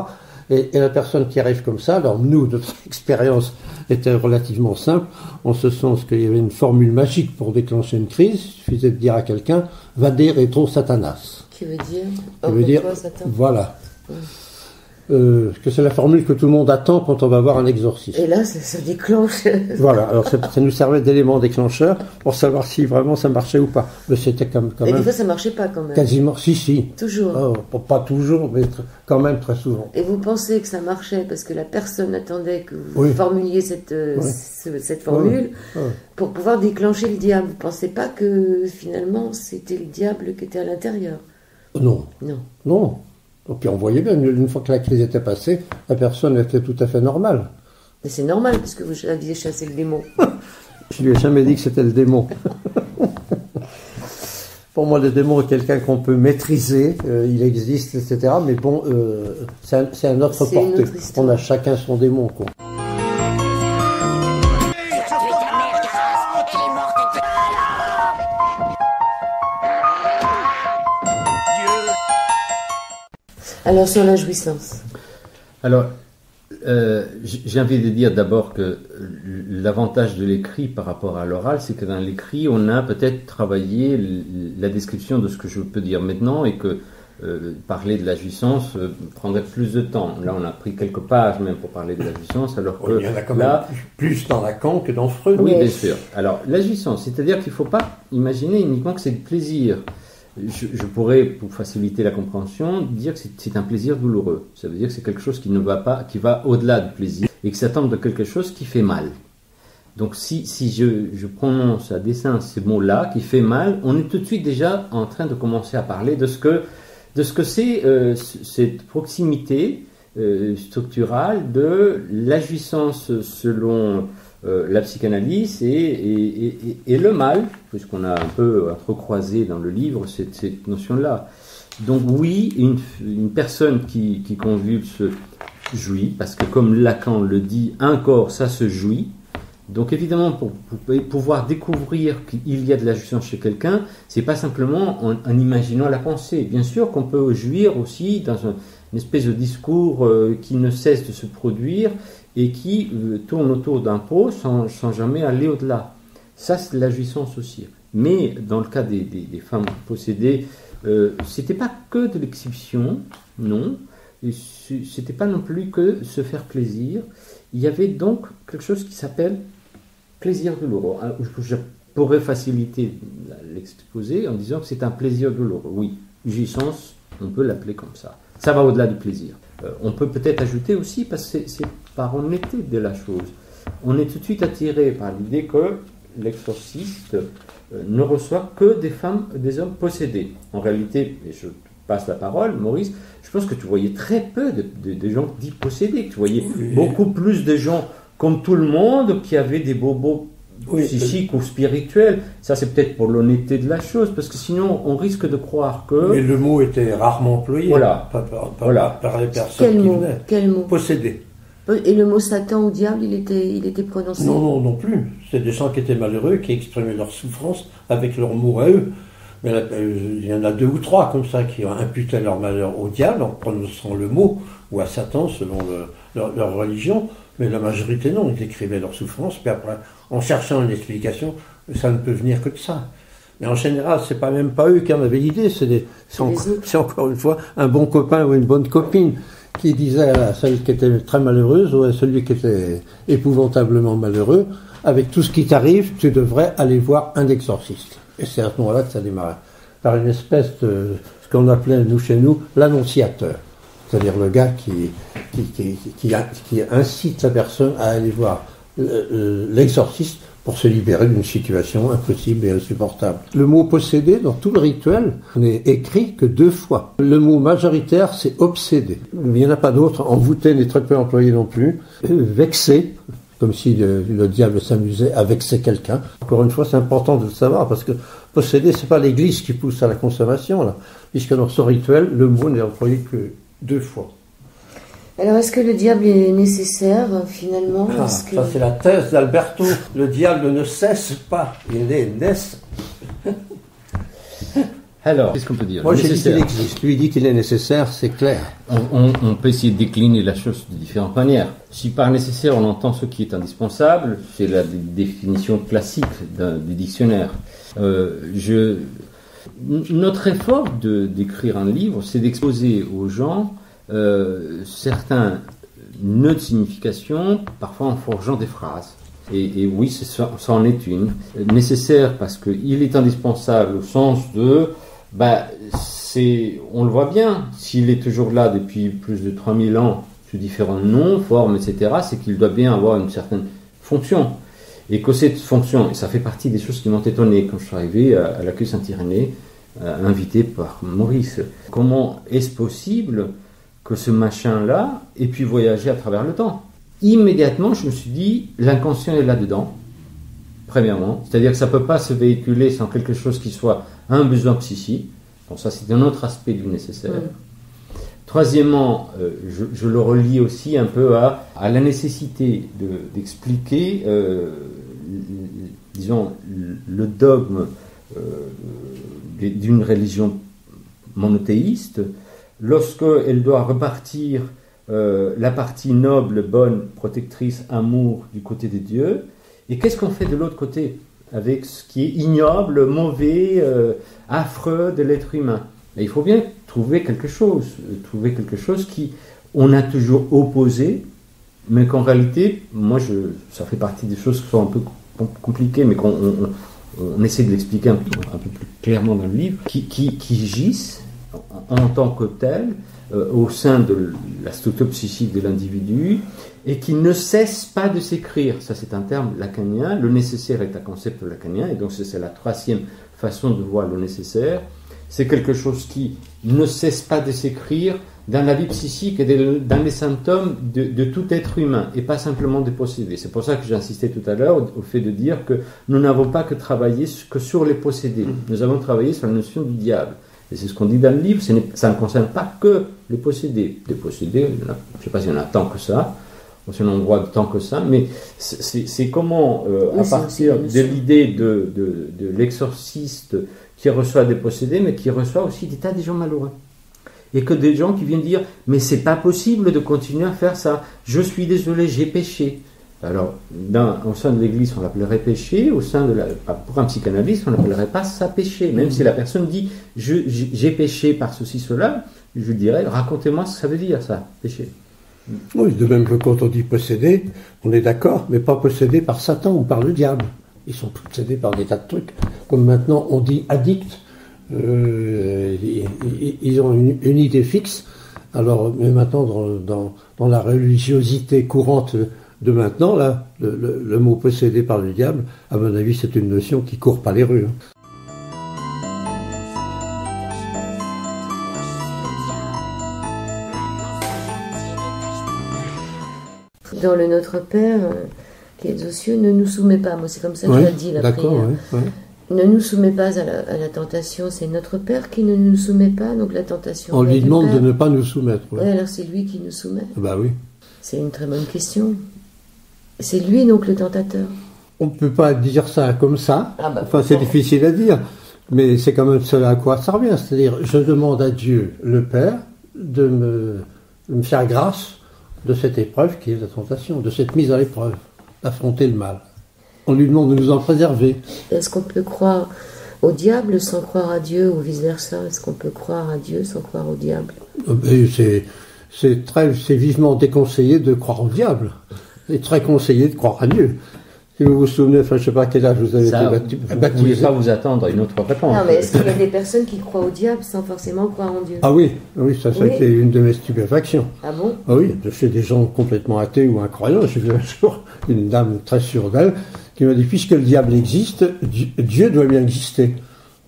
Et la personne qui arrive comme ça, alors nous, notre expérience était relativement simple, en ce sens qu'il y avait une formule magique pour déclencher une crise, il suffisait de dire à quelqu'un « Vade retro Satanas ». Qui veut dire « Qui veut dire, voilà. Que c'est la formule que tout le monde attend quand on va voir un exorciste. Et là, ça déclenche. Voilà, alors ça nous servait d'élément déclencheur pour savoir si vraiment ça marchait ou pas. Mais c'était quand même... Et des fois, ça marchait pas quand même. Quasiment, si. Toujours. Oh, pas toujours, mais quand même très souvent. Et vous pensez que ça marchait parce que la personne attendait que vous formuliez cette formule pour pouvoir déclencher le diable. Vous ne pensez pas que finalement, c'était le diable qui était à l'intérieur? Non. Et puis on voyait bien, une fois que la crise était passée, la personne était tout à fait normale. Mais c'est normal, puisque vous aviez chassé le démon. Je lui ai jamais dit que c'était le démon. Pour moi, le démon est quelqu'un qu'on peut maîtriser, il existe, etc. Mais bon, c'est un autre portée. On a chacun son démon, quoi. Alors, sur la jouissance. Alors, j'ai envie de dire d'abord que l'avantage de l'écrit par rapport à l'oral, c'est que dans l'écrit, on a peut-être travaillé la description de ce que je peux dire maintenant et que parler de la jouissance prendrait plus de temps. Là, on a pris quelques pages même pour parler de la jouissance, alors que il y en a quand même plus dans Lacan que dans Freud. Oui, bien sûr. Alors, la jouissance, c'est-à-dire qu'il ne faut pas imaginer uniquement que c'est du plaisir. Je pourrais, pour faciliter la compréhension, dire que c'est un plaisir douloureux. Ça veut dire que c'est quelque chose qui ne va pas, qui va au-delà du plaisir et que ça tombe de quelque chose qui fait mal. Donc si je prononce à dessein ces mots-là, qui fait mal, on est tout de suite déjà en train de commencer à parler de ce que c'est cette proximité structurale de la jouissance selon la psychanalyse et le mal, puisqu'on a un peu entrecroisé dans le livre cette notion-là. Donc oui, une personne qui convulse jouit, parce que comme Lacan le dit, un corps, ça se jouit. Donc évidemment, pour pouvoir découvrir qu'il y a de la jouissance chez quelqu'un, c'est pas simplement en imaginant la pensée. Bien sûr qu'on peut jouir aussi dans une espèce de discours qui ne cesse de se produire et qui tourne autour d'un pot sans jamais aller au-delà. Ça, c'est de la jouissance aussi. Mais dans le cas des femmes possédées, c'était pas que de l'exhibition, non. Et c'était pas non plus que se faire plaisir. Il y avait donc quelque chose qui s'appelle plaisir douloureux. Je pourrais faciliter l'exposé en disant que c'est un plaisir douloureux. Oui, jouissance, on peut l'appeler comme ça. Ça va au-delà du plaisir. On peut peut-être ajouter aussi, parce que c'est par honnêteté de la chose, on est tout de suite attiré par l'idée que l'exorciste ne reçoit que des hommes possédés. En réalité, et je passe la parole, Maurice, je pense que tu voyais très peu de gens dits possédés, tu voyais beaucoup plus de gens comme tout le monde qui avaient des bobos psychiques ou spirituels. Ça, c'est peut-être pour l'honnêteté de la chose, parce que sinon, on risque de croire que... Mais le mot était rarement employé par les personnes qui venaient. Quel mot? Possédé. Et le mot Satan ou diable, il était prononcé? Non plus. C'est des gens qui étaient malheureux, qui exprimaient leur souffrance avec leurs mots à eux. Mais il y en a 2 ou 3 comme ça qui imputaient leur malheur au diable en prononçant le mot, ou à Satan selon leur religion. Mais la majorité non, ils écrivaient leur souffrance, puis après, en cherchant une explication, ça ne peut venir que de ça. Mais en général, c'est même pas eux qui en avaient l'idée, c'est encore une fois un bon copain ou une bonne copine qui disait à celle qui était très malheureuse ou à celui qui était épouvantablement malheureux, avec tout ce qui t'arrive, tu devrais aller voir un exorciste. Et c'est à ce moment-là que ça démarrait. Par une espèce de, ce qu'on appelait, chez nous, l'annonciateur. C'est-à-dire le gars qui incite la personne à aller voir l'exorciste pour se libérer d'une situation impossible et insupportable. Le mot possédé, dans tout le rituel, n'est écrit que 2 fois. Le mot majoritaire, c'est obsédé. Il n'y en a pas d'autre. Envoûté n'est très peu employé non plus. Vexé, comme si le diable s'amusait à vexer quelqu'un. Encore une fois, c'est important de le savoir, parce que possédé, c'est pas l'Église qui pousse à la consommation, là, puisque dans ce rituel, le mot n'est employé que 2 fois. Alors, est-ce que le diable est nécessaire, finalement? Ça, c'est la thèse d'Alberto. Le diable ne cesse pas, il naisse. Alors, qu'est-ce qu'on peut dire? Moi, j'ai dit qu'il existe. Lui, il dit qu'il est nécessaire, c'est clair. On peut essayer de décliner la chose de différentes manières. Si par nécessaire, on entend ce qui est indispensable, c'est la définition classique du dictionnaire. Notre effort d'écrire un livre, c'est d'exposer aux gens certains nœuds de signification, parfois en forgeant des phrases. Et oui, ça en est une. Nécessaire parce qu'il est indispensable au sens de... on le voit bien, s'il est toujours là depuis plus de 3000 ans, sous différents noms, formes, etc., c'est qu'il doit bien avoir une certaine fonction. Et que cette fonction, et ça fait partie des choses qui m'ont étonné quand je suis arrivé à l'accueil Saint-Irénée, invité par Maurice. Comment est-ce possible que ce machin-là ait pu voyager à travers le temps? Immédiatement, je me suis dit, l'inconscient est là-dedans, premièrement. C'est-à-dire que ça ne peut pas se véhiculer sans quelque chose qui soit un besoin psychique. Bon, ça, c'est un autre aspect du nécessaire. Troisièmement, je le relie aussi un peu à la nécessité d'expliquer, disons, le dogme d'une religion monothéiste, lorsqu'elle doit repartir la partie noble, bonne, protectrice, amour du côté de Dieu. Et qu'est-ce qu'on fait de l'autre côté avec ce qui est ignoble, mauvais, affreux de l'être humain? Et il faut bien trouver quelque chose qui on a toujours opposé, mais qu'en réalité, ça fait partie des choses qui sont un peu compliquées, mais qu'on essaie de l'expliquer un peu plus clairement dans le livre, qui gissent en tant que tels au sein de la structure psychique de l'individu et qui ne cesse pas de s'écrire. Ça, c'est un terme lacanien. Le nécessaire est un concept lacanien, et donc c'est la troisième façon de voir le nécessaire. C'est quelque chose qui ne cesse pas de s'écrire dans la vie psychique et dans les symptômes de tout être humain, et pas simplement des possédés. C'est pour ça que j'insistais tout à l'heure au fait de dire que nous n'avons pas que travaillé que sur les possédés. Nous avons travaillé sur la notion du diable. Et c'est ce qu'on dit dans le livre, ça ne concerne pas que les possédés. Les possédés, je ne sais pas s'il y en a tant que ça, ou si on en voit tant que ça, mais c'est comment, à partir de l'idée de l'exorciste qui reçoit des possédés, mais qui reçoit aussi des tas de gens malheureux. Et que des gens qui viennent dire « mais c'est pas possible de continuer à faire ça, je suis désolé, j'ai péché ». Alors, au sein de l'Église, on l'appellerait péché, pour un psychanalyste, on n'appellerait pas ça péché. Même si la personne dit « j'ai péché par ceci, cela », je dirais « racontez-moi ce que ça veut dire, ça, péché ». Oui, de même que quand on dit possédé, on est d'accord, mais pas possédé par Satan ou par le diable. Ils sont possédés par des tas de trucs. Comme maintenant, on dit addict. Ils ont une idée fixe Alors, mais maintenant, dans la religiosité courante de maintenant, là, le mot possédé par le diable, à mon avis, c'est une notion qui court pas les rues. Dans le Notre Père, qui est aux cieux, ne nous soumets pas. Moi, c'est comme ça que je l'ai dit, la prière. Ouais. Ne nous soumets pas à la tentation. C'est notre Père qui ne nous soumet pas, donc la tentation. On lui demande de ne pas nous soumettre. Oui, alors c'est lui qui nous soumet. Bah oui. C'est une très bonne question. C'est lui, donc, le tentateur. On ne peut pas dire ça comme ça. Ah bah, enfin, c'est difficile à dire. Mais c'est quand même cela à quoi ça revient. C'est-à-dire, je demande à Dieu, le Père, de me faire grâce de cette épreuve qui est la tentation, de cette mise à l'épreuve, d'affronter le mal. On lui demande de nous en préserver. Est-ce qu'on peut croire au diable sans croire à Dieu ou vice-versa? Est-ce qu'on peut croire à Dieu sans croire au diable? C'est vivement déconseillé de croire au diable. C'est très conseillé de croire à Dieu. Si vous vous souvenez, enfin, je ne sais pas à quel âge vous avez été baptisé. Vous ne pouvez pas vous attendre à une autre réponse. Non, mais est-ce qu'il y a des personnes qui croient au diable sans forcément croire en Dieu? Ah oui, ça a été une de mes stupéfactions. Ah bon? Ah oui, chez des gens complètement athées ou incroyants. J'ai vu un jour une dame très sûre d'elle qui m'a dit, puisque le diable existe, Dieu doit bien exister.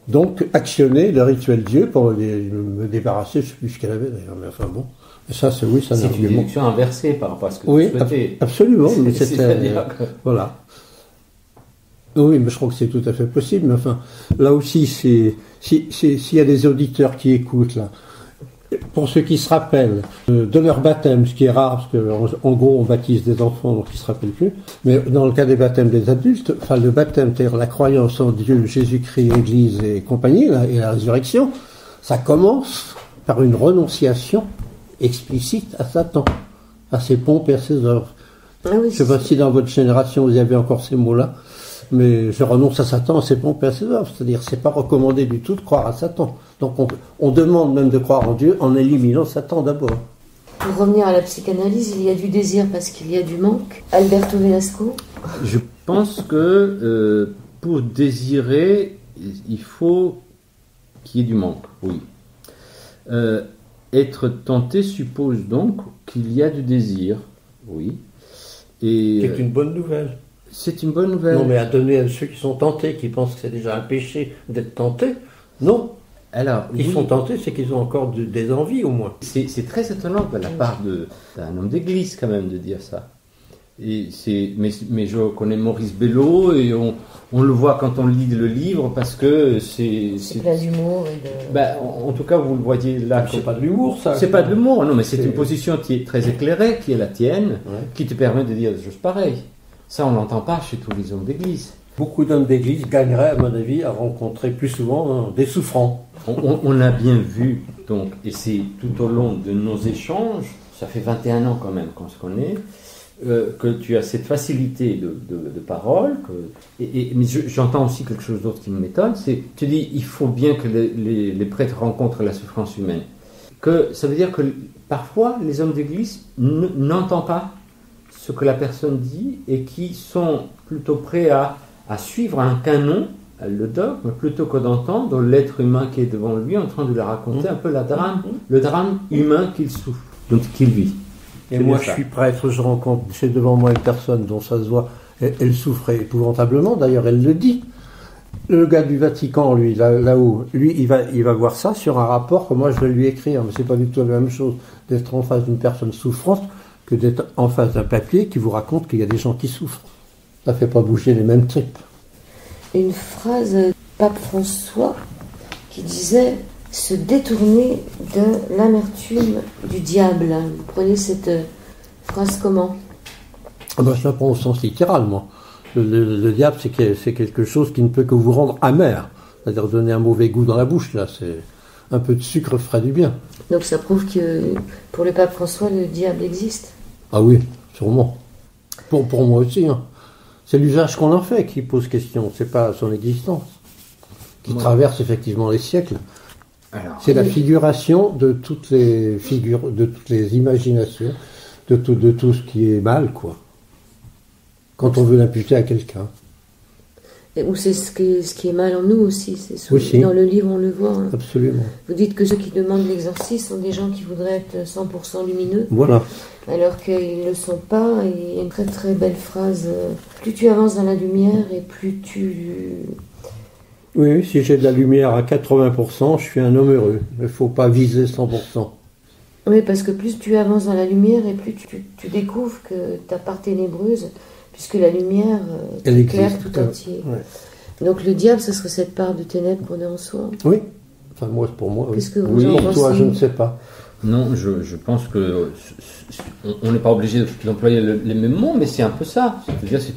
Donc, actionner le rituel Dieu pour me débarrasser, je ne sais plus ce qu'elle avait d'ailleurs, mais enfin bon. Et ça, c'est une déduction inversée par rapport à ce que oui, vous souhaitez. Absolument. Mais C'est-à-dire que... Voilà. Oui, mais je crois que c'est tout à fait possible. Mais enfin, là aussi, s'il y a des auditeurs qui écoutent, là, pour ceux qui se rappellent de leur baptême, ce qui est rare, parce qu'en gros, on baptise des enfants, donc ils ne se rappellent plus. Mais dans le cas des baptêmes des adultes, enfin, le baptême, c'est-à-dire la croyance en Dieu, Jésus-Christ, l'Église et compagnie, là, et la résurrection, ça commence par une renonciation explicite à Satan, à ses pompes et à ses œuvres. Ah oui, je ne sais pas si dans votre génération vous avez encore ces mots-là, mais je renonce à Satan, à ses pompes et à ses œuvres. C'est-à-dire, c'est pas recommandé du tout de croire à Satan. Donc on demande même de croire en Dieu en éliminant Satan d'abord. Pour revenir à la psychanalyse, il y a du désir parce qu'il y a du manque. Alberto Velasco? Je pense que pour désirer, il faut qu'il y ait du manque, oui. Être tenté suppose donc qu'il y a du désir, oui. Et c'est une bonne nouvelle. C'est une bonne nouvelle. Non, mais à donner à ceux qui sont tentés, qui pensent que c'est déjà un péché d'être tentés, non. Alors, ils sont tentés, c'est qu'ils ont encore des envies au moins. C'est très étonnant de la part d'un homme d'église quand même de dire ça. Et mais je connais Maurice Bello et on le voit quand on lit le livre parce que c'est plein d'humour. En tout cas, vous le voyez là. C'est pas de l'humour, ça. C'est pas de l'humour, non, mais c'est une position qui est très éclairée, qui est la tienne, qui te permet de dire des choses pareilles. Ça, on l'entend pas chez tous les hommes d'église. Beaucoup d'hommes d'église gagneraient, à mon avis, à rencontrer plus souvent des souffrants. On a bien vu, donc, et c'est tout au long de nos échanges, ça fait 21 ans quand même qu'on se connaît, que tu as cette facilité de parole, mais j'entends aussi quelque chose d'autre qui m'étonne, c'est, tu dis, il faut bien que les prêtres rencontrent la souffrance humaine. Que ça veut dire que parfois, les hommes d'église n'entendent pas ce que la personne dit et qui sont plutôt prêts à suivre un canon, le dogme, plutôt que d'entendre l'être humain qui est devant lui en train de lui raconter un peu le drame humain qu'il souffre, donc qu'il vit. Et moi, je suis prêtre, je rencontre, j'ai devant moi une personne dont ça se voit, elle souffrait épouvantablement, d'ailleurs elle le dit. Le gars du Vatican, lui, là-haut, lui, il va voir ça sur un rapport que moi je vais lui écrire, mais c'est pas du tout la même chose d'être en face d'une personne souffrante que d'être en face d'un papier qui vous raconte qu'il y a des gens qui souffrent. Ça fait pas bouger les mêmes tripes. Une phrase de Pape François qui disait se détourner de l'amertume du diable. Vous prenez cette phrase comment? Je la prends au sens littéral, moi. Le diable, c'est quelque chose qui ne peut que vous rendre amer. C'est-à-dire donner un mauvais goût dans la bouche, là. C'est un peu de sucre ferait du bien. Donc ça prouve que pour le pape François, le diable existe? Ah oui, sûrement. Pour moi aussi, hein. C'est l'usage qu'on en fait qui pose question, c'est pas son existence, qui traverse effectivement les siècles. C'est la figuration de toutes les figures, de toutes les imaginations, de tout ce qui est mal, quoi. Quand on veut l'imputer à quelqu'un. Ou c'est ce qui est mal en nous aussi. Aussi. Dans le livre, on le voit. Hein. Absolument. Vous dites que ceux qui demandent l'exorcisme sont des gens qui voudraient être 100% lumineux, Voilà. alors qu'ils ne le sont pas. Et il y a une très très belle phrase. Plus tu avances dans la lumière et plus tu... Oui, si j'ai de la lumière à 80%, je suis un homme heureux. Il ne faut pas viser 100%. Oui, parce que plus tu avances dans la lumière et plus tu découvres que ta part ténébreuse, puisque la lumière Elle éclaire existe. tout entier. Ouais. Donc le diable, ce serait cette part de ténèbres qu'on a en soi. Oui. Enfin, moi, pour moi, oui. Qu'est-ce que vous Oui. en Pour toi, pensez? je ne sais pas. Non, je pense que on n'est pas obligé d'employer les mêmes mots, mais c'est un peu ça. C'est-à-dire, c'est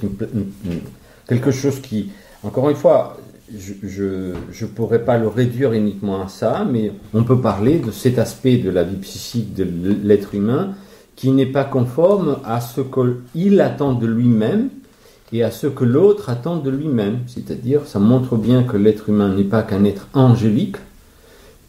quelque chose qui, encore une fois, je pourrais pas le réduire uniquement à ça, mais on peut parler de cet aspect de la vie psychique de l'être humain qui n'est pas conforme à ce qu'il attend de lui-même et à ce que l'autre attend de lui-même. C'est-à-dire, ça montre bien que l'être humain n'est pas qu'un être angélique.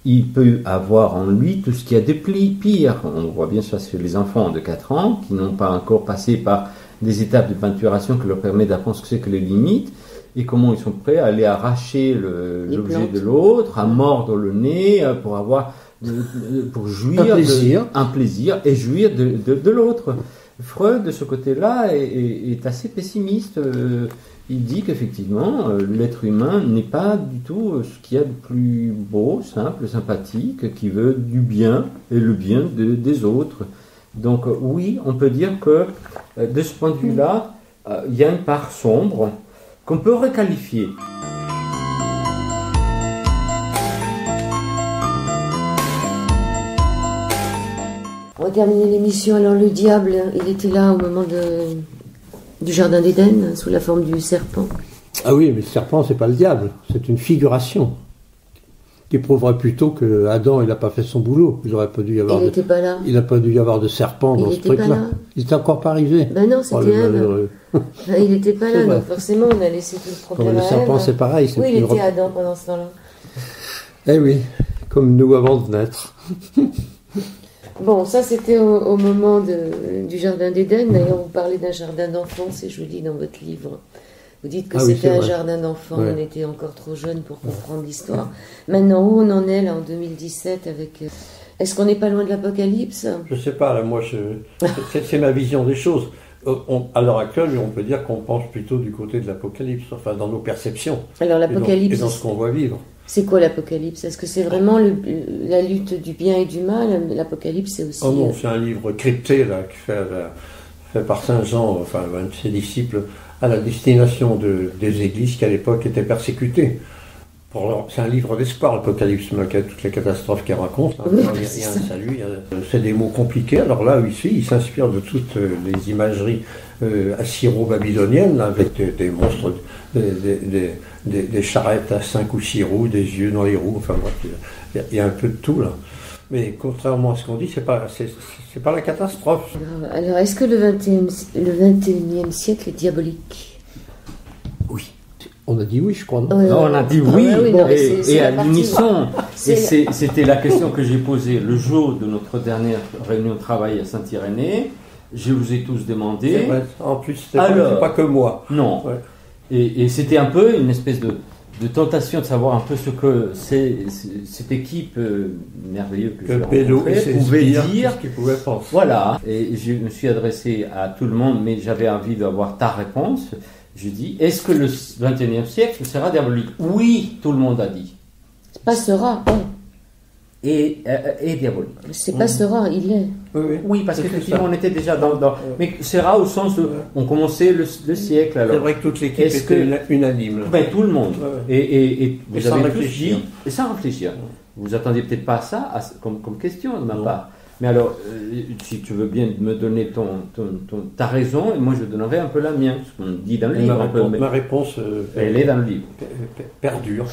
Il peut avoir en lui tout ce qu'il y a de pire. On voit bien ça chez les enfants de 4 ans qui n'ont pas encore passé par des étapes de peinturation qui leur permettent d'apprendre ce que c'est que les limites et comment ils sont prêts à aller arracher l'objet de l'autre, à mordre le nez pour jouir un plaisir et jouir de l'autre. Freud, de ce côté-là, est assez pessimiste. Il dit qu'effectivement, l'être humain n'est pas du tout ce qu'il y a de plus beau, simple, sympathique, qui veut du bien et le bien des autres. Donc oui, on peut dire que de ce point de vue-là, il y a une part sombre qu'on peut requalifier. On va terminer l'émission. Alors le diable, il était là au moment du jardin d'Éden, sous la forme du serpent. Ah oui, mais le serpent, c'est pas le diable, c'est une figuration qui prouverait plutôt que Adam, il n'a pas fait son boulot. Il aurait pas dû y avoir. Il n'était pas là. Il n'a pas dû y avoir de serpent dans ce truc-là. Il n'était encore pas arrivé. Ben non, c'était Ève. Il n'était pas là, donc forcément, on a laissé tout le problème Le à serpent, Ève. c'est pareil. Oui, il était Adam pendant ce temps-là. Eh oui, comme nous avant de naître. Bon, ça c'était au moment du jardin d'Éden. D'ailleurs, vous parlez d'un jardin d'enfants, c'est joli dans votre livre. Vous dites que c'était un jardin d'enfants, on était encore trop jeunes pour comprendre l'histoire. Maintenant, où on en est là en 2017 avec... Est-ce qu'on n'est pas loin de l'Apocalypse? Je ne sais pas, là, moi, c'est ma vision des choses. À l'heure actuelle, on peut dire qu'on penche plutôt du côté de l'Apocalypse, enfin dans nos perceptions. Alors l'Apocalypse... Et dans ce qu'on voit vivre. C'est quoi l'Apocalypse? Est-ce que c'est vraiment la lutte du bien et du mal? L'Apocalypse, c'est aussi... Oh non, c'est un livre crypté, là, fait par Saint Jean, enfin, un de ses disciples, à la destination des églises qui, à l'époque, étaient persécutées. C'est un livre d'espoir, l'Apocalypse, malgré toutes les catastrophes qu'il raconte. Il y a un salut, c'est des mots compliqués. Alors là, ici, il s'inspire de toutes les imageries assyro-babyloniennes, avec des monstres, des charrettes à 5 ou 6 roues, des yeux dans les roues, enfin bref, il y a un peu de tout là. Mais contrairement à ce qu'on dit, c'est pas la catastrophe. Alors, est-ce que le 21e siècle est diabolique? Oui. On a dit oui, je crois, non? Non, on a dit oui, et à l'unisson. Et c'était la question que j'ai posée le jour de notre dernière réunion de travail à Saint-Irénée. Je vous ai tous demandé. C'est vrai. En plus, c'était pas que moi. Non. Ouais. Et c'était un peu une espèce de tentation de savoir un peu ce que cette équipe merveilleuse que je rencontrais pouvait dire. Ce qu'il pouvait penser. Voilà. Et je me suis adressé à tout le monde, mais j'avais envie d'avoir ta réponse. Je dis, est-ce que le 21e siècle sera diabolique? Oui, tout le monde a dit. Pas sera, Et diabolique. C'est pas sera, il est. Oui, parce qu'effectivement, on était déjà dans... Mais sera au sens où on commençait le siècle. Alors. C'est vrai que toute l'équipe était unanime. Ben, tout le monde. Et vous avez tous dit... Et sans réfléchir. Vous attendiez peut-être pas à ça comme question de ma part. Mais alors, si tu veux bien me donner ta raison, et moi je donnerai un peu la mienne, ce qu'on dit dans le livre. Ma réponse, elle est dans le livre. Perdure.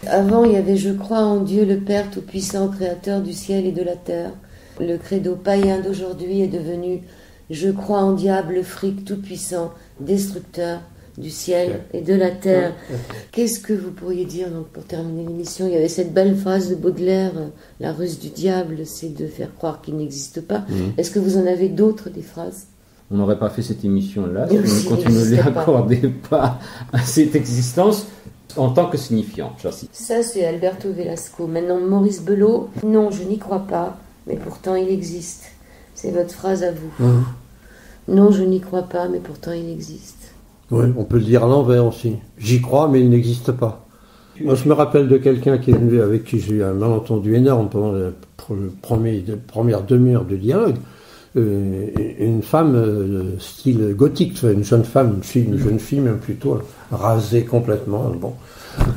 Avant, il y avait « Je crois en Dieu, le Père Tout-Puissant, Créateur du ciel et de la terre ». Le credo païen d'aujourd'hui est devenu « Je crois en diable, le fric Tout-Puissant, Destructeur du ciel et de la terre ». Qu'est-ce que vous pourriez dire donc, pour terminer l'émission? Il y avait cette belle phrase de Baudelaire « La ruse du diable, c'est de faire croire qu'il n'existe pas ». Est-ce que vous en avez d'autres, des phrases? on n'aurait pas fait cette émission-là si Et on aussi, ne continuait n'existait à pas. accorder pas à cette existence en tant que signifiante. J'insiste. Ça, c'est Alberto Velasco. Maintenant, Maurice Belot, non, je n'y crois pas, mais pourtant il existe. C'est votre phrase à vous. Non, je n'y crois pas, mais pourtant il existe. Oui, on peut le dire à l'envers aussi. J'y crois, mais il n'existe pas. Moi, je me rappelle de quelqu'un qui est venu avec qui j'ai eu un malentendu énorme pendant la première demi-heure de dialogue. Une femme style gothique, une jeune femme, une jeune fille même plutôt, rasée complètement. Bon,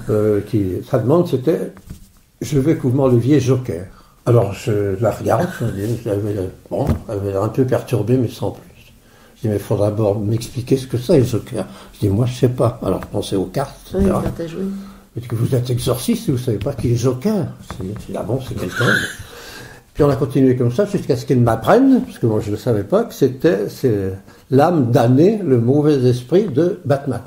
sa demande c'était « Je veux que vous m'enleviez Joker ». Alors je la regarde, elle avait l'air un peu perturbée, mais sans plus. Je dis « Mais il faudra d'abord m'expliquer ce que c'est le Joker ». Je dis « Moi, je sais pas ». Alors je pensais aux cartes, Oui, etc. quand t'as joué. Mais que vous êtes exorciste et vous savez pas qui est Joker. Ah bon, c'est quelqu'un. Puis on a continué comme ça jusqu'à ce qu'ils m'apprennent, parce que moi je ne savais pas, que c'est l'âme damnée, le mauvais esprit de Batman.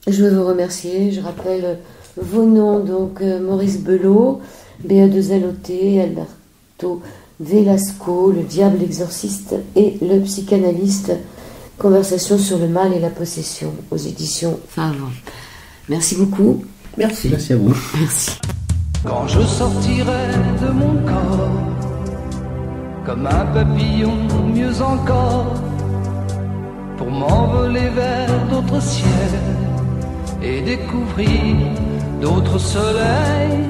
Je veux vous remercier. Je rappelle vos noms, donc Maurice Belot, BA2LOT, Alberto Velasco, le diable exorciste et le psychanalyste. Conversation sur le mal et la possession aux éditions Favre. Merci beaucoup. Merci. Merci à vous. Merci. Quand je sortirai de mon corps, comme un papillon, mieux encore, pour m'envoler vers d'autres ciels et découvrir d'autres soleils,